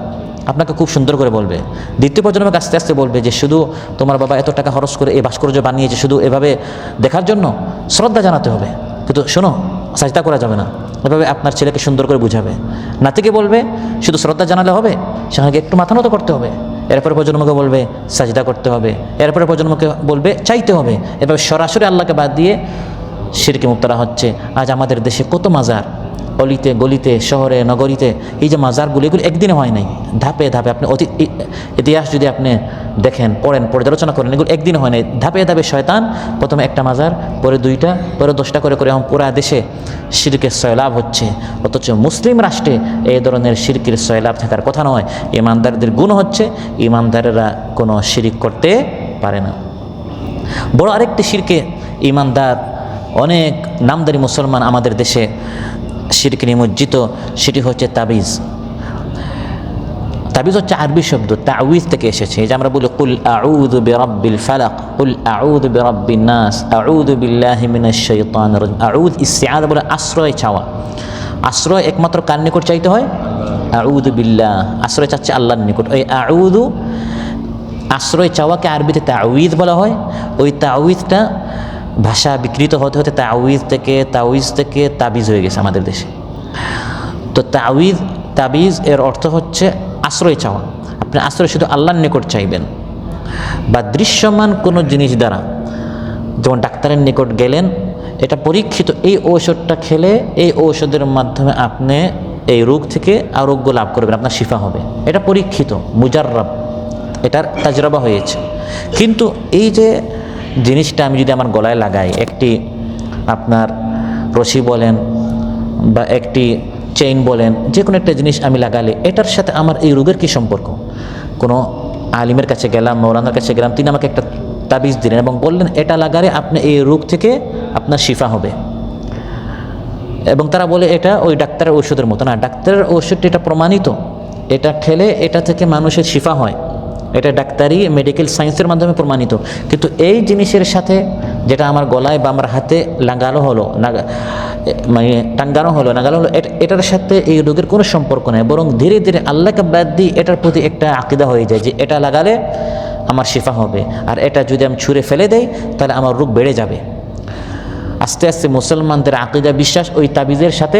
আপনাকে খুব সুন্দর করে বলবে। দ্বিতীয় প্রজন্মকে আস্তে আস্তে বলবে যে শুধু তোমার বাবা এত টাকা খরচ করে এই ভাস্কর্য বানিয়েছে শুধু এভাবে দেখার জন্য, শ্রদ্ধা জানাতে হবে, কিন্তু শোনো সাজদা করা যাবে না। এভাবে আপনার ছেলেকে সুন্দর করে বুঝাবে। নাতিকে বলবে শুধু শ্রদ্ধা জানালে হবে, সেখানে একটু মাথা নত করতে হবে। এরপরে প্রজন্মকে বলবে সাজদা করতে হবে, এরপরে প্রজন্মকে বলবে চাইতে হবে। এভাবে সরাসরি আল্লাহকে বাদ দিয়ে শিরকে মুবতালা হচ্ছে। আজ আমাদের দেশে কত মাজার, অলিতে গলিতে, শহরে নগরীতে, এই যে মাজারগুলো, এগুলো একদিনে হয় নাই, ধাপে ধাপে। আপনি ইতিহাস যদি আপনি দেখেন, পড়েন, পর্যালোচনা করেন, এগুলো একদিনে হয় নাই, ধাপে ধাপে শয়তান প্রথমে একটা মাজার, পরে 2টা, পরে 10টা করে করে এখন পুরা দেশে শিরকের সয়লাভ হচ্ছে। অথচ মুসলিম রাষ্ট্রে এই ধরনের শিরকের সয়লাভ থাকার কথা নয়। ইমানদারদের গুণ হচ্ছে ইমানদারেরা কোনো শিরিক করতে পারে না। বড় আরেকটি শিরকে ইমানদার অনেক নামদারি মুসলমান আমাদের দেশে শিরকে নিমজ্জিত, সেটি হচ্ছে তাবিজ। তাবিজ হচ্ছে আরবি শব্দ, তাউইজ থেকে এসেছে। এই যে আমরা বলি কুল আউযু বিরাব্বিল ফালাক, কুল আউযু বিরাব্বিন নাস, আউযু বিল্লাহি মিনাশ শাইতানির রাজিম। আউযু ইস্তিআযা বলে আশ্রয় চাওয়া। আশ্রয় একমাত্র কার নিকট চাইতে হয়? আউযু বিল্লাহ, আশ্রয় চাচ্ছে আল্লাহর নিকট। ওই আউযু আশ্রয় চাওয়াকে আরবিতে তাউইজ বলা হয়। ওই তাউইজটা ভাষা বিকৃত হতে হতে তাউইজ থেকে তাবিজ হয়ে গেছে আমাদের দেশে। তো তাবিজ এর অর্থ হচ্ছে আশ্রয় চাওয়া। আপনি আশ্রয় শুধু আল্লাহর নিকট চাইবেন, বা দৃশ্যমান কোনো জিনিস দ্বারা, যেমন ডাক্তারের নিকট গেলেন, এটা পরীক্ষিত, এই ঔষধটা খেলে এই ঔষধের মাধ্যমে আপনি এই রোগ থেকে আরোগ্য লাভ করবেন, আপনার শিফা হবে। এটা পরীক্ষিত, মুজাররাব, এটার তাজরাবা হয়েছে। কিন্তু এই যে জিনিসটা আমি যদি আমার গলায় লাগাই, একটি আপনার রশি বলেন বা একটি চেইন বলেন, যে কোনো একটা জিনিস আমি লাগালে এটার সাথে আমার এই রোগের কী সম্পর্ক? কোনো আলিমের কাছে গেলাম, মৌলানার কাছে গেলাম, তিনি আমাকে একটা তাবিজ দিলেন এবং বললেন এটা লাগালে আপনি এই রোগ থেকে আপনার শিফা হবে। এবং তারা বলে এটা ওই ডাক্তারের ঔষধের মতো না, ডাক্তারের ঔষধটি এটা প্রমাণিত, এটা খেলে এটা থেকে মানুষের শিফা হয়, এটা ডাক্তারি মেডিকেল সায়েন্সের মাধ্যমে প্রমাণিত। কিন্তু এই জিনিসের সাথে যেটা আমার গলায় বা আমার হাতে লাগানো হলো মানে টাঙ্গানো হলো এটার সাথে এই রোগের কোনো সম্পর্ক নেই, বরং ধীরে ধীরে আল্লাহকে বাদ দিয়ে এটার প্রতি একটা আকিদা হয়ে যায় যে এটা লাগালে আমার শিফা হবে, আর এটা যদি আমি ছুঁড়ে ফেলে দেই তাহলে আমার রোগ বেড়ে যাবে। আস্তে আস্তে মুসলমানদের আকিদা বিশ্বাস ওই তাবিজের সাথে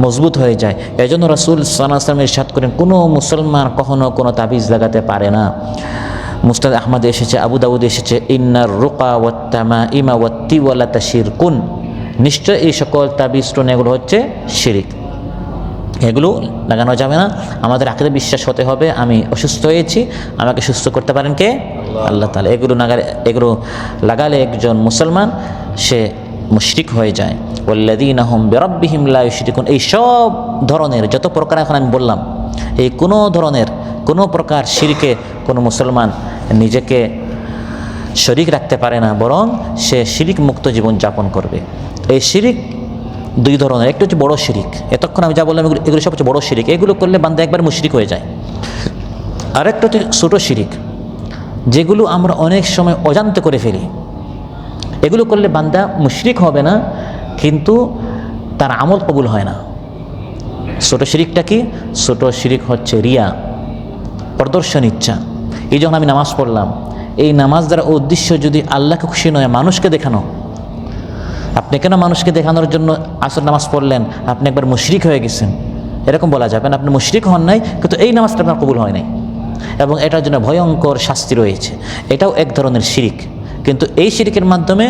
মজবুত হয়ে যায়। এজন্য রাসূল সাল্লাল্লাহু আলাইহি ওয়াসাল্লাম ইরশাদ করেন কোনো মুসলমান কখনো কোনো তাবিজ লাগাতে পারে না। মুসনাদ আহমদে এসেছে, আবু দাউদে এসেছে, ইন্নার রুকা ওয়াত তামাইমা ওয়াত তিওয়ালাতা শিরকুন, নিশ্চয় এই সকল তাবিজ এগুলো হচ্ছে শিরিক, এগুলো লাগানো যাবে না। আমাদের আকিদা বিশ্বাস হতে হবে আমি অসুস্থ হয়েছি, আমাকে সুস্থ করতে পারেন কে? আল্লাহ তাআলা। এগুলো লাগালে একজন মুসলমান সে মুশরিক হয়ে যায়। ওয়াল্লাযীনা হুম বিরাব্বিহিম লা ইউশরিকুন, এই সব ধরনের যত প্রকার এখন আমি বললাম, এই কোনো প্রকার শিরকে কোনো মুসলমান নিজেকে শরীক রাখতে পারে না, বরং সে শিরিক মুক্ত জীবন যাপন করবে। এই শিরিক দুই ধরনের, একটা হচ্ছে বড় শিরিক, এতক্ষণ আমি যা বললাম এগুলো সব হচ্ছে বড় শিরিক, এগুলো করলে বান্দা একবার মুশরিক হয়ে যায়। আরেকটা হচ্ছে ছোট শিরিক, যেগুলো আমরা অনেক সময় অজান্তে করে ফেলি। এগুলো করলে বান্দা মুশরিক হবে না, কিন্তু তার আমল কবুল হয় না। ছোট শিরিকটা কি? ছোট শিরিক হচ্ছে রিয়া, প্রদর্শন ইচ্ছা। এই যখন আমি নামাজ পড়লাম, এই নামাজ দ্বারা উদ্দেশ্য যদি আল্লাহকে খুশি নয়, মানুষকে দেখানো, আপনি কেন মানুষকে দেখানোর জন্য আসর নামাজ পড়লেন? আপনি একবার মুশরিক হয়ে গেছেন, এরকম বলা যাবে না। আপনি মুশরিক হন নাই, কিন্তু এই নামাজটা আপনার কবুল হয় নাই, এবং এটার জন্য ভয়ঙ্কর শাস্তি রয়েছে। এটাও এক ধরনের শিরিক, কিন্তু এই শিরিকের মাধ্যমে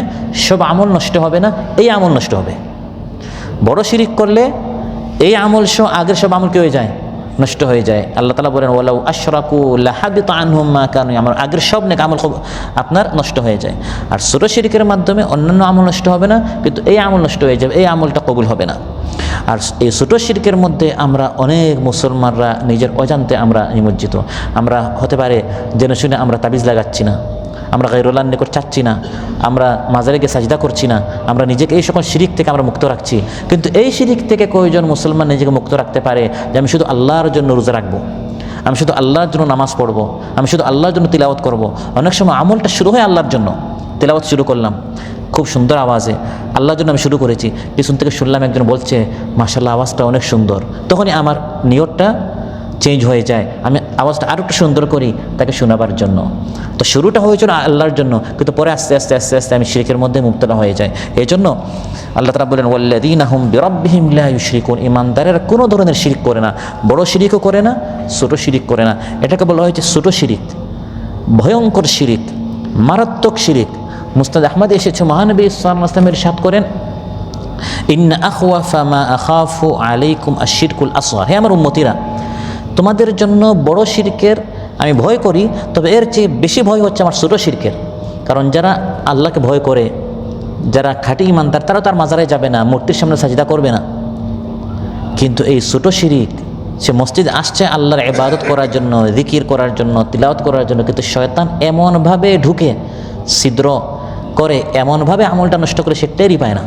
সব আমল নষ্ট হবে না, এই আমল নষ্ট হবে। বড় শিরিক করলে এই আমল সহ আগের সব আমল কি হয়ে যায়? নষ্ট হয়ে যায়। আল্লাহ তাআলা বলেন ওয়ালাউ আশরাকু লাহাবিতা আনহুম মা কানু ইয়ামালুন, আগের সব নেক আমল আপনার নষ্ট হয়ে যায়। আর ছোট শিরিকের মাধ্যমে অন্যান্য আমল নষ্ট হবে না, কিন্তু এই আমল নষ্ট হয়ে যাবে, এই আমলটা কবুল হবে না। আর এই ছোট শিরকের মধ্যে আমরা অনেক মুসলমানরা নিজের অজান্তে আমরা নিমজ্জিত। আমরা হতে পারে জেনে শুনে আমরা তাবিজ লাগাচ্ছি না, আমরা গায়রুল্লাহর নিকট চাচ্ছি না, আমরা মাজারে গিয়ে সাজদা করছি না, আমরা নিজেকে এই সকল শিরিক থেকে আমরা মুক্ত রাখছি। কিন্তু এই শিরিক থেকে কয়জন মুসলমান নিজেকে মুক্ত রাখতে পারে যে আমি শুধু আল্লাহর জন্য রোজা রাখবো, আমি শুধু আল্লাহর জন্য নামাজ পড়বো, আমি শুধু আল্লাহর জন্য তিলাওয়াত করব। অনেক সময় আমলটা শুরু হয় আল্লাহর জন্য, তিলাওয়াত শুরু করলাম খুব সুন্দর আওয়াজে, আল্লাহর জন্য আমি শুরু করেছি, পিছন থেকে শুনলাম একজন বলছে মাশাআল্লাহ আওয়াজটা অনেক সুন্দর, তখনই আমার নিয়তটা চেঞ্জ হয়ে যায়, আমি আওয়াজটা আরও একটু সুন্দর করি তাকে শোনাবার জন্য। তো শুরুটা হয়েছিল আল্লাহর জন্য, কিন্তু পরে আস্তে আস্তে আস্তে আস্তে আমি শিরকের মধ্যে মুক্তলা হয়ে যাই। এই জন্য আল্লাহ তাআলা বলেন ওয়াল্লাযীনা হুম বিরাব্বিহিম লা ইউশরিকুন, ঈমানদারেরা কোনো ধরনের শিরক করে না, বড় শিরকও করে না, ছোট শিরক করে না। এটাকে বলা হয়েছে ছোট শিরক, ভয়ঙ্কর শিরক, মারাত্মক শিরক। মুসনাদ আহমদ এসেছে, মহানবী সাল্লাল্লাহু আলাইহি ওয়াসাল্লাম ইরশাদ করেন ইন্না আখওয়াফা মা আখাফু আলাইকুম আশ-শিরকুল আসগর, হে আমার উম্মতিরা, তোমাদের জন্য বড় শিরকের আমি ভয় করি, তবে এর চেয়ে বেশি ভয় হচ্ছে আমার ছোট শিরকের। কারণ যারা আল্লাহকে ভয় করে, যারা খাঁটি ইমানদার, তারা তার মাজারে যাবে না, মূর্তির সামনে সাজদা করবে না। কিন্তু এই ছোট শিরক, সে মসজিদে আসছে আল্লাহর ইবাদত করার জন্য, জিকির করার জন্য, তিলাওয়াত করার জন্য, কিন্তু শয়তান এমনভাবে ঢুকে ছিদ্র করে, এমনভাবে আমলটা নষ্ট করে সে টেরই পায় না।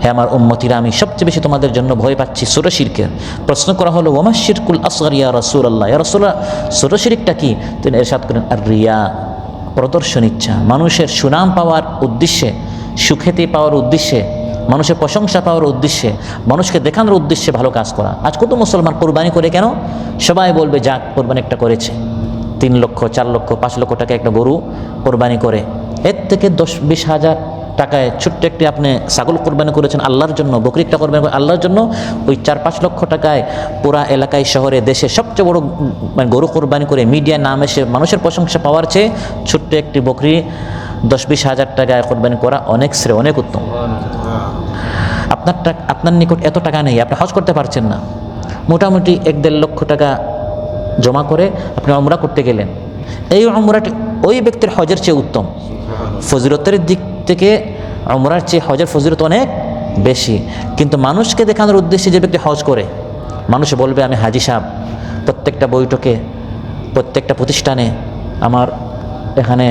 হে আমার উম্মতিরা, আমি সবচেয়ে বেশি তোমাদের জন্য ভয় পাচ্ছি ছোট শিরকের। প্রশ্ন করা হলো ওমা শিরকুল আসগর ইয়া রাসূলুল্লাহ, ইয়া রাসূলুল্লাহ ছোট শিরকটা কি? তিনি ইরশাদ করেন আর রিয়া, প্রদর্শন ইচ্ছা, মানুষের সুনাম পাওয়ার উদ্দেশ্যে, সুখ্যাতি পাওয়ার উদ্দেশ্যে, মানুষের প্রশংসা পাওয়ার উদ্দেশ্যে, মানুষকে দেখানোর উদ্দেশ্যে ভালো কাজ করা। আজ কত মুসলমান কোরবানি করে, কেন? সবাই বলবে যাক কোরবানি একটা করেছে, 3 লক্ষ 4 লক্ষ 5 লক্ষ টাকা একটা গরু কোরবানি করে, এর থেকে 10-20 হাজার টাকায় ছোট্ট একটি আপনি ছাগল কোরবানি করেছেন আল্লাহর জন্য, বকরিটা কোরবানি করে আল্লাহর জন্য, ওই 4-5 লক্ষ টাকায় পুরা এলাকায়, শহরে, দেশে সবচেয়ে বড় গরু কোরবানি করে মিডিয়ায় নাম এসে মানুষের প্রশংসা পাওয়ার চেয়ে ছোট্ট একটি বকরি 10-20 হাজার টাকায় কোরবানি করা অনেক শ্রেয়, অনেক উত্তম। আপনার নিকট এত টাকা নেই, আপনি হজ করতে পারছেন না, মোটামুটি 1-1.5 লক্ষ টাকা জমা করে আপনি উমরা করতে গেলেন, এই উমরাটি ওই ব্যক্তির হজের চেয়ে উত্তম। ফজিলতের দিক থেকে উমরার চেয়ে হজের ফজিলত অনেক বেশি। কিন্তু মানুষকে দেখানোর উদ্দেশ্যে যে ব্যক্তি হজ করে, মানুষ বলবে আমি হাজি সাহেব, প্রত্যেকটা বৈঠকে, প্রত্যেকটা প্রতিষ্ঠানে আমার এখানে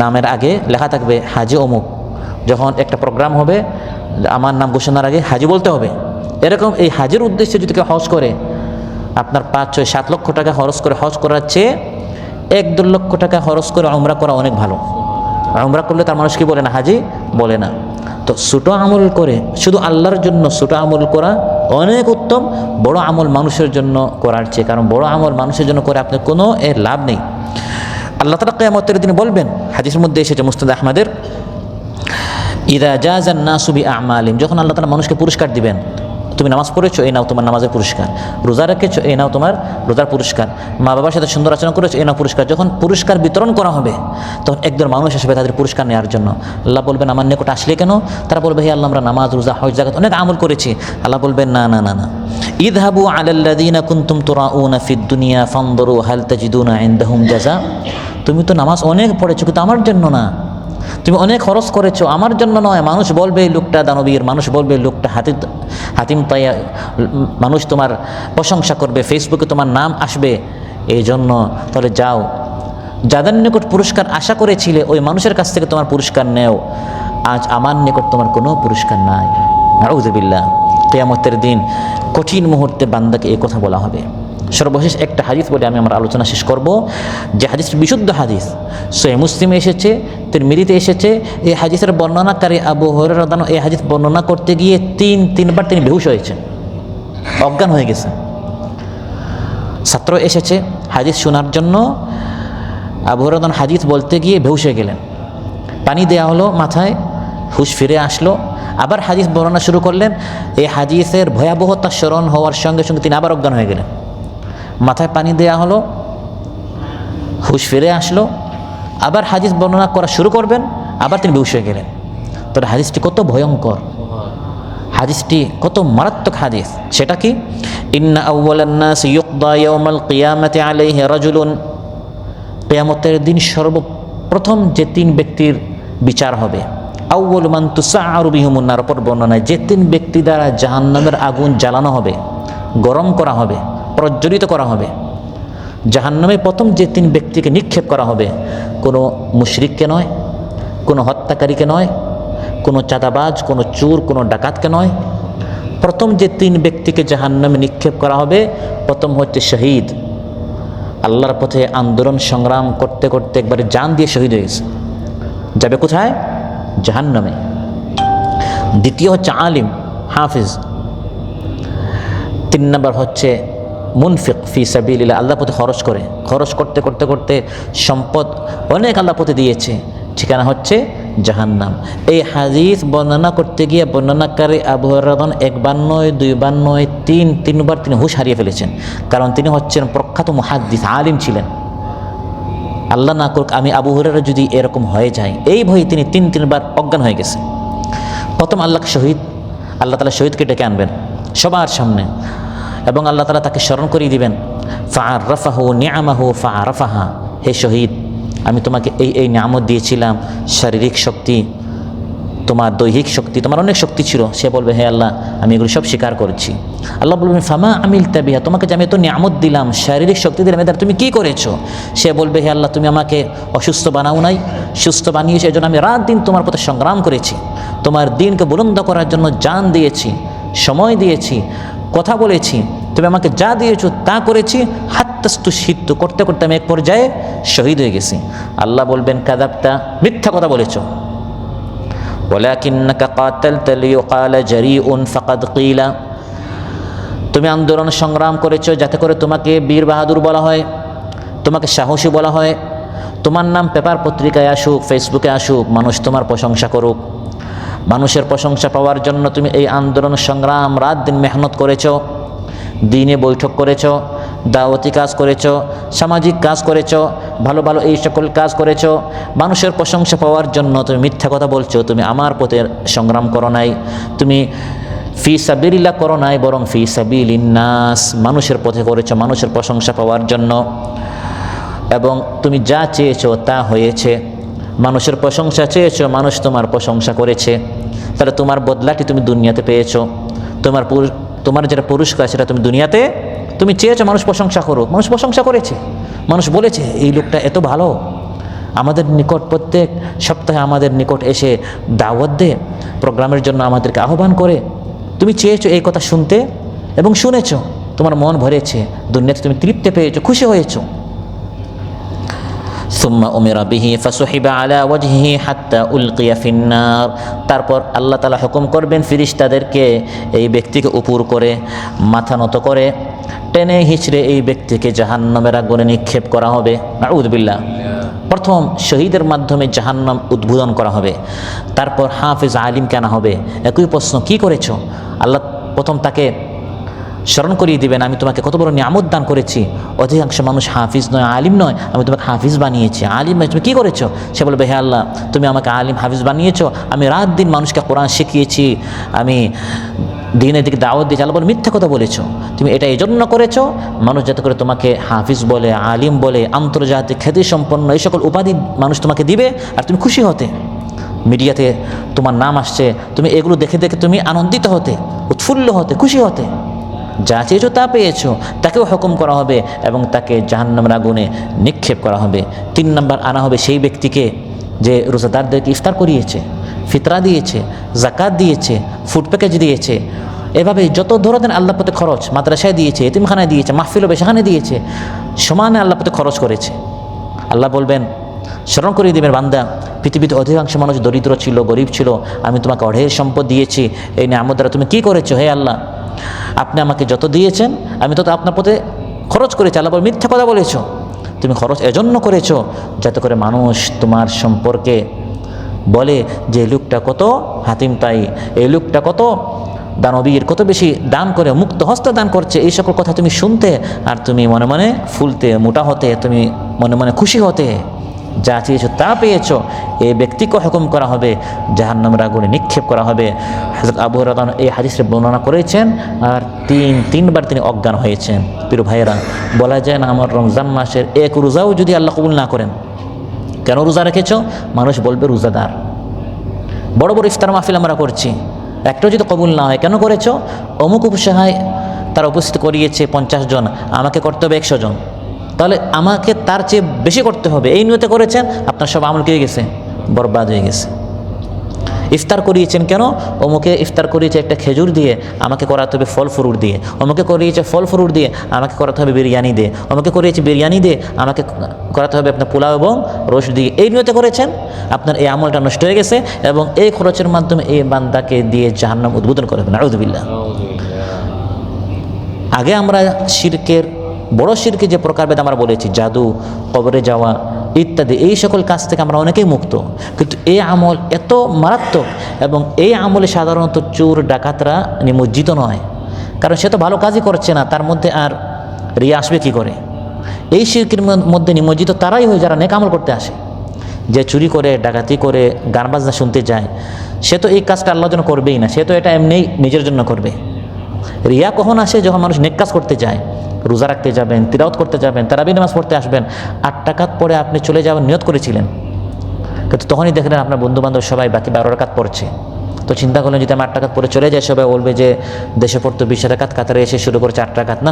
নামের আগে লেখা থাকবে হাজি অমুক। যখন একটা প্রোগ্রাম হবে আমার নাম ঘোষণার আগে হাজি বলতে হবে। এরকম এই হাজির উদ্দেশ্যে যদি কেউ হজ করে, আপনার 5, 6, 7 লক্ষ টাকা খরচ করে হজ করার চেয়ে 1-2 লক্ষ টাকা খরচ করে উমরা করা অনেক ভালো। উমরা করলে তার মানুষ কি বলে না? হাজি বলে না। তো ছোটো আমল করে শুধু আল্লাহর জন্য ছোটো আমল করা অনেক উত্তম বড় আমল মানুষের জন্য করার চেয়ে। কারণ বড় আমল মানুষের জন্য করে আপনার কোনো এর লাভ নেই। আল্লাহ তাআলা কিয়ামতের দিন বলবেন, হাদিসের মধ্যে এসেছে মুসনাদ আহমদের, ইদা জাযান নাসু বিআমালিহিম, যখন আল্লাহ তাআলা মানুষকে পুরস্কার দিবেন, তুমি নামাজ পড়েছো, এই নাও তোমার নামাজের পুরস্কার। রোজা রেখেছো, এই নাও তোমার রোজার পুরস্কার। মা বাবার সাথে সুন্দর আচরণ করেছো, এই নাও পুরস্কার। যখন পুরস্কার বিতরণ করা হবে তখন একজন মানুষ আসবে তাদের পুরস্কার নেওয়ার জন্য। আল্লাহ বলবেন, আমার নিকট আসলে কেন? তারা বলবে, হে আল্লাহ, আমরা নামাজ, রোজা, হজ, যাকাত অনেক আমল করেছি। আল্লাহ বলবেন, না না না না, ইযহাবু আলাল্লাযীনা কুনতুম তুরাউনা ফিদ দুনিয়া ফানদুরু হাল তাজিদুনা ইনদাহুম জাযা। তুমি তো নামাজ অনেক পড়েছো কিন্তু আমার জন্য না, তুমি অনেক খরচ করেছো আমার জন্য নয়। মানুষ বলবে এই লোকটা দানবীর, মানুষ বলবে এই লোকটা হাতিম তাইয়া, মানুষ তোমার প্রশংসা করবে, ফেসবুকে তোমার নাম আসবে। এই জন্য তাহলে যাও, যাদের নিকট পুরস্কার আশা করেছিলে ওই মানুষের কাছ থেকে তোমার পুরস্কার নেও। আজ আমার নিকট তোমার কোনো পুরস্কার নাই। নাউযুবিল্লাহ। কিয়ামতের দিন কঠিন মুহূর্তে বান্দাকে এই কথা বলা হবে। সর্বশেষ একটা হাদিস বলে আমি আমার আলোচনা শেষ করব, যে হাদিসটি বিশুদ্ধ হাদিস, সহিহ মুসলিমে এসেছে, তিরমিজিতে এসেছে। এই হাদিসের বর্ণনাকারী আবু হুরায়রা রাদিয়াল্লাহু আনহু এই হাদিস বর্ণনা করতে গিয়ে তিনবার তিনি বেহুশ হয়েছেন, অজ্ঞান হয়ে গেছেন। ছাত্র এসেছে হাদিস শোনার জন্য, আবু হুরায়রা রাদিয়াল্লাহু আনহু হাদিস বলতে গিয়ে বেহুশ হয়ে গেলেন। পানি দেওয়া হলো মাথায়, হুশ ফিরে আসলো, আবার হাদিস বর্ণনা শুরু করলেন। এই হাদিসের ভয়াবহতা স্মরণ হওয়ার সঙ্গে সঙ্গে তিনি আবার অজ্ঞান হয়ে গেলেন। মাথায় পানি দেয়া হলো, হুশ ফিরে আসলো, আবার হাদিস বর্ণনা করা শুরু করবেন, আবার তিনি বেহুশ হয়ে গেলেন। তো হাদিসটি কত ভয়ঙ্কর, হাদিসটি কত মারাত্মক হাদিস। সেটা কি? ইন্না আউওয়ালান নাসি ইউকদা ইয়াউমাল কিয়ামাতি আলাইহি রাজুলুন, কিয়ামতের দিন সর্বপ্রথম যে 3 ব্যক্তির বিচার হবে, আউওয়ালু মান তুসআরু বিহিমুন নার, পর বর্ণনায় যে 3 ব্যক্তি দ্বারা জাহান্নামের আগুন জ্বালানো হবে, গরম করা হবে, প্রজ্বলিত করা হবে। জাহান্নামে প্রথম যে 3 ব্যক্তিকে নিক্ষেপ করা হবে, কোনো মুশরিককে নয়, কোনো হত্যাকারীকে নয়, কোনো চাঁদাবাজ, কোনো চোর, কোনো ডাকাতকে নয়। প্রথম যে 3 ব্যক্তিকে জাহান্নামে নিক্ষেপ করা হবে, প্রথম হচ্ছে শহীদ, আল্লাহর পথে আন্দোলন সংগ্রাম করতে করতে একবারে জান দিয়ে শহীদ হয়ে গেছে, যাবে কোথায়? জাহান্নামে। দ্বিতীয় হচ্ছে আলিম, হাফিজ। 3 নম্বর হচ্ছে মুনফিক ফি সাবিলিল্লাহ, আল্লাহর পথে খরচ করতে করতে করতে সম্পদ অনেক আল্লাহর পথে দিয়েছে, ঠিকানা হচ্ছে জাহান্নাম। এই হাদিস বর্ণনা করতে গিয়ে বর্ণনাকারী আবু হুরায়রা রাদিয়াল্লাহু আনহু একবার নয়, দুইবার নয়, তিনবার তিনি হুঁশ হারিয়ে ফেলেছেন। কারণ তিনি হচ্ছেন প্রখ্যাত মুহাদ্দিস, আলিম ছিলেন। আল্লাহ না করুক আমি আবু হুরায়রা যদি এরকম হয়ে যায়, এই ভয়ে তিনি 3বার অজ্ঞান হয়ে গেছেন। প্রথম আল্লাহ তাআলা শহীদকে ডেকে আনবেন সবার সামনে, এবং আল্লাহ তাআলা তাকে স্মরণ করিয়ে দিবেন, ফাআরাফাহু নিআমাহু ফাআরাফাহা, হে শহীদ, আমি তোমাকে এই নিয়ামত দিয়েছিলাম, শারীরিক শক্তি, তোমার দৈহিক শক্তি, তোমার অনেক শক্তি ছিল। সে বলবে, হে আল্লাহ, আমি এগুলো সব স্বীকার করছি। আল্লাহ বলবেন, ফামা আমিলতা বিহা, তোমাকে যে আমি এত নিয়ামত দিলাম, শারীরিক শক্তি দিলাম, এদের তুমি কি করেছো? সে বলবে, হে আল্লাহ, তুমি আমাকে অসুস্থ বানাও নাই, সুস্থ বানিয়েছো, এই জন্য আমি রাত দিন তোমার পথে সংগ্রাম করেছি, তোমার দিনকে বুলন্দ করার জন্য জান দিয়েছি, সময় দিয়েছি, কথা বলেছি, তুমি আমাকে যা দিয়েছো তা করেছি, হাত্তাস্তু সিদ্ধ করতে করতে আমি এক পর্যায়ে শহীদ হয়ে গেছি। আল্লাহ বলবেন, কাযাবতা, মিথ্যা কথা বলেছো। ওয়ালাকিন্নাকা কাতালতা লিয়ুকালা জারিউন ফাকাদ কিলা, তুমি আন্দোলন সংগ্রাম করেছো যাতে করে তোমাকে বীর বাহাদুর বলা হয়, তোমাকে সাহসী বলা হয়, তোমার নাম পেপার পত্রিকায় আসুক, ফেসবুকে আসুক, মানুষ তোমার প্রশংসা করুক। মানুষের প্রশংসা পাওয়ার জন্য তুমি এই আন্দোলন সংগ্রাম রাত দিন মেহনত করেছো, দিনে বৈঠক করেছো, দাওয়াতি কাজ করেছো, সামাজিক কাজ করেছো, ভালো ভালো এই সকল কাজ করেছো। মানুষের প্রশংসা পাওয়ার জন্য তুমি মিথ্যা কথা বলছো, তুমি আমার পথে সংগ্রাম করো নাই, তুমি ফি সাবিলিল্লাহ করো নাই, বরং ফি সাবিলিন নাস, মানুষের পথে করেছো মানুষের প্রশংসা পাওয়ার জন্য। এবং তুমি যা চেয়েছো তা হয়েছে, মানুষের প্রশংসা চেয়েছো, মানুষ তোমার প্রশংসা করেছে, তাহলে তোমার বদলাটি তুমি দুনিয়াতে পেয়েছো। তোমার যেটা পুরস্কার সেটা তুমি দুনিয়াতে তুমি চেয়েছো মানুষ প্রশংসা করুক, মানুষ প্রশংসা করেছে, মানুষ বলেছে এই লোকটা এত ভালো, আমাদের নিকট প্রত্যেক সপ্তাহে আমাদের নিকট এসে দাওয়াত দে, প্রোগ্রামের জন্য আমাদেরকে আহ্বান করে। তুমি চেয়েছো এই কথা শুনতে এবং শুনেছো, তোমার মন ভরেছে, দুনিয়াতে তুমি তৃপ্তি পেয়েছো, খুশি হয়েছো। সুম্মা উমিরা বিহি ফাসুহিবা আলা ওয়াজহিহি হাত্তা উলকিয়া ফিন্নার। তারপর আল্লাহ তাআলা হুকুম করবেন ফেরেশতাদেরকে এই ব্যক্তিকে উপর করে মাথা নত করে টেনে হিচড়ে এই ব্যক্তিকে জাহান্নামের আগুনে নিক্ষেপ করা হবে। নাউযু বিল্লাহ। প্রথম শহীদের মাধ্যমে জাহান্নাম উদ্বোধন করা হবে, তারপর হাফেজ আলিমকে আনা হবে। একই প্রশ্ন, কি করেছো? আল্লাহ প্রথম তাকে স্মরণ করিয়ে দিবেন, আমি তোমাকে কত বড় নিয়ামত দান করেছি। অধিকাংশ মানুষ হাফিজ নয়, আলিম নয়, আমি তোমাকে হাফিজ বানিয়েছি। আলিম নয়, তুমি কী করেছো? সে বলবে, হে আল্লাহ, তুমি আমাকে আলিম হাফিজ বানিয়েছো, আমি রাত দিন মানুষকে কোরআন শিখিয়েছি, আমি দিনের দিকে দাওয়াত দিয়েছি। আল্লাহ বলে, মিথ্যা কথা বলেছো, তুমি এটা এই জন্য করেছো মানুষ যাতে করে তোমাকে হাফিজ বলে, আলিম বলে, আন্তর্জাতিক খ্যাতি সম্পন্ন এই সকল উপাধি মানুষ তোমাকে দিবে, আর তুমি খুশি হতে। মিডিয়াতে তোমার নাম আসছে, তুমি এগুলো দেখে দেখে তুমি আনন্দিত হতে, উৎফুল্ল হতে, খুশি হতে। যা চেয়েছো তা পেয়েছো, তাকেও হুকুম করা হবে এবং তাকে জাহান্নামের আগুনে নিক্ষেপ করা হবে। 3 নম্বর আনা হবে সেই ব্যক্তিকে যে রোজাদারদেরকে ইফতার করিয়েছে, ফিতরা দিয়েছে, জাকাত দিয়েছে, ফুড প্যাকেজ দিয়েছে, এভাবে যত ধরনের আল্লাহ পথে খরচ, মাদ্রাসায় দিয়েছে, এতিমখানায় দিয়েছে, মাহফিল হবে সেখানে দিয়েছে, সমানে আল্লাহ পথে খরচ করেছে। আল্লাহ বলবেন, স্মরণ করিয়ে দেবেন, বান্দা, পৃথিবীতে অধিকাংশ মানুষ দরিদ্র ছিল, গরিব ছিল, আমি তোমাকে অঢের সম্পদ দিয়েছি, এই নিয়ামত দ্বারা তুমি কী করেছো? হে আল্লাহ, আপনি আমাকে যত দিয়েছেন আমি তত আপনার পথে খরচ করেছি। আল্লাহ বলে, মিথ্যা কথা বলেছো, তুমি খরচ এজন্য করেছো যাতে করে মানুষ তোমার সম্পর্কে বলে যে এই লোকটা কত হাতিম তাই, এই লোকটা কত দানবীর, কত বেশি দান করে, মুক্ত হস্তে দান করছে। এই সকল কথা তুমি শুনতে আর তুমি মনে মনে ফুলতে, মোটা হতে, তুমি মনে মনে খুশি হতে। যা চেয়েছো তা পেয়েছো। এই ব্যক্তিকে হুকুম করা হবে, জাহান্নামের আগুনে নিক্ষেপ করা হবে। হযরত আবু হুরায়রা এই হাদিসে বর্ণনা করেছেন, আর তিনবার তিনি অজ্ঞান হয়েছেন। প্রিয় ভাইয়েরা, বলা যায় না আমার রমজান মাসের এক রোজাও যদি আল্লাহ কবুল না করেন, কেন রোজা রেখেছো? মানুষ বলবে রোজাদার। বড় বড় ইফতার মাহফিল আমরা করছি, একটাও যদি কবুল না হয়, কেন করেছো? অমুক উপসহায় তারা উপস্থিত করিয়েছে 50 জন, আমাকে করতে হবে 100 জন, তাহলে আমাকে তার চেয়ে বেশি করতে হবে, এই নিয়তে করেছেন, আপনার সব আমল হয়ে গেছে, বরবাদ হয়ে গেছে। ইফতার করিয়েছেন কেন? অমুকে ইফতার করিয়েছে একটা খেজুর দিয়ে, আমাকে করাতে হবে ফল ফ্রুট দিয়ে। অমুকে করিয়েছে ফল ফ্রুট দিয়ে, আমাকে করাতে হবে বিরিয়ানি দিয়ে। অমুকে করিয়েছে বিরিয়ানি দিয়ে, আমাকে করাতে হবে আপনার পোলাও এবং রোস্ট দিয়ে। এই নিয়তে করেছেন, আপনার এই আমলটা নষ্ট হয়ে গেছে এবং এই খরচের মাধ্যমে এই বান্দাকে দিয়ে জাহান্নাম উদ্বোধন করবেন। নাউযু বিল্লাহ। আগে আমরা শিরকের, বড় শিরকে যে প্রকারভেদ আমরা বলেছি, জাদু, কবরে যাওয়া ইত্যাদি, এই সকল কাজ থেকে আমরা অনেকেই মুক্ত, কিন্তু এই আমল এত মারাত্মক এবং এই আমলে সাধারণত চোর ডাকাতরা নিমজ্জিত নয়, কারণ সে তো ভালো কাজই করছে না, তার মধ্যে আর রিয়া আসবে কী করে? এই শিরকের মধ্যে নিমজ্জিত তারাই হয় যারা নেক আমল করতে আসে। যে চুরি করে, ডাকাতি করে, গান বাজনা শুনতে যায়, সে তো এই কাজটা আল্লাহর জন্য করবেই না, সে তো এটা এমনিই নিজের জন্য করবে। রিয়া কখন আসে? যখন মানুষ নেক কাজ করতে যায়, রোজা রাখতে যাবেন, তিলাওয়াত করতে যাবেন, তারাবি নামাজ পড়তে আসবেন, 8 রাকাত পরে আপনি চলে যাবেন নিয়ত করেছিলেন, কিন্তু তখনই দেখলেন আপনার বন্ধুবান্ধব সবাই বাকি 12 রাকাত পড়ছে, তো চিন্তা করলেন যদি আমি 8 রাকাত পরে চলে যাই, সবাই বলবে যে দেশে পড়তো 20 রাকাত, কাতারে এসে শুরু করেছে 8 রাকাত। না,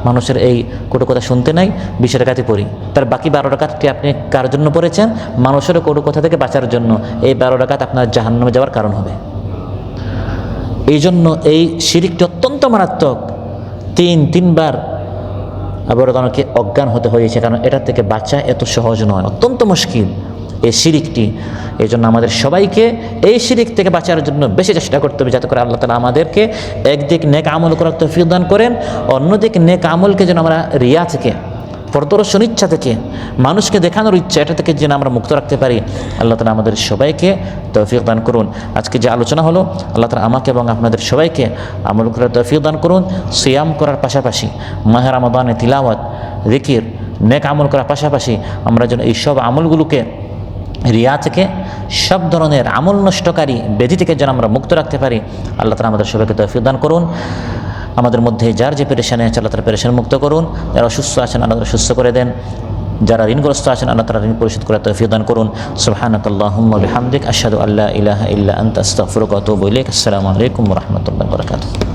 মানুষের এই কটু কথা শুনতে নাই, 20 রাকাতই পড়ি। তার বাকি 12 রাকাতটি আপনি কার জন্য পড়েছেন? মানুষের কটু কথা থেকে বাঁচার জন্য। এই 12 রাকাত আপনার জাহান্নামে যাওয়ার কারণ হবে। এই জন্য এই শিরকটি অত্যন্ত মারাত্মক। তিনবার আবার তাদেরকে অজ্ঞান হতে হয়েছে, কারণ এটা থেকে বাঁচা এত সহজ নয়, অত্যন্ত মুশকিল এই শিরকটি। এই জন্য আমাদের সবাইকে এই শিরক থেকে বাঁচার জন্য বেশি চেষ্টা করতে হবে, যাতে করে আল্লাহ তাআলা আমাদেরকে একদিক নেক আমল করার তৌফিক দান করেন, অন্যদিক নেক আমলকে যেন আমরা রিয়া থেকে, প্রদর্শন ইচ্ছা থেকে, মানুষকে দেখানোর ইচ্ছা, এটা থেকে যেন আমরা মুক্ত রাখতে পারি। আল্লাহ তাআলা আমাদের সবাইকে তৌফিক দান করুন। আজকে যে আলোচনা হলো, আল্লাহ তাআলা আমাকে এবং আপনাদের সবাইকে আমল করার তৌফিক দান করুন। সিয়াম করার পাশাপাশি, মাহে রমাদানে তিলাওয়াত, জিকির, নেক আমল করার পাশাপাশি আমরা যেন এই সব আমলগুলোকে রিয়া থেকে, সব ধরনের আমল নষ্টকারী ব্যাধি থেকে যেন আমরা মুক্ত রাখতে পারি। আল্লাহ তাআলা আমাদের সবাইকে তৌফিক দান করুন। আমাদের মধ্যে যার যে পেরেশানি আছে আল্লাহ তাআলা পেরেশানি মুক্ত করুন। যারা অসুস্থ আছেন আল্লাহ তাআলা সুস্থ করে দেন। যারা ঋণগ্রস্ত আছেন আল্লাহ তাআলা ঋণ পরিশোধ করার তৌফিক দান করুন। সুবহানাকাল্লাহুম্মা বিহামদিক আশহাদু আল্লা ইলাহা ইল্লা আনতা আস্তাগফিরুকা ওয়া আতুবু ইলাইক। আসসালামু আলাইকুম ওয়া রাহমাতুল্লাহি ওয়া বারাকাতুহু।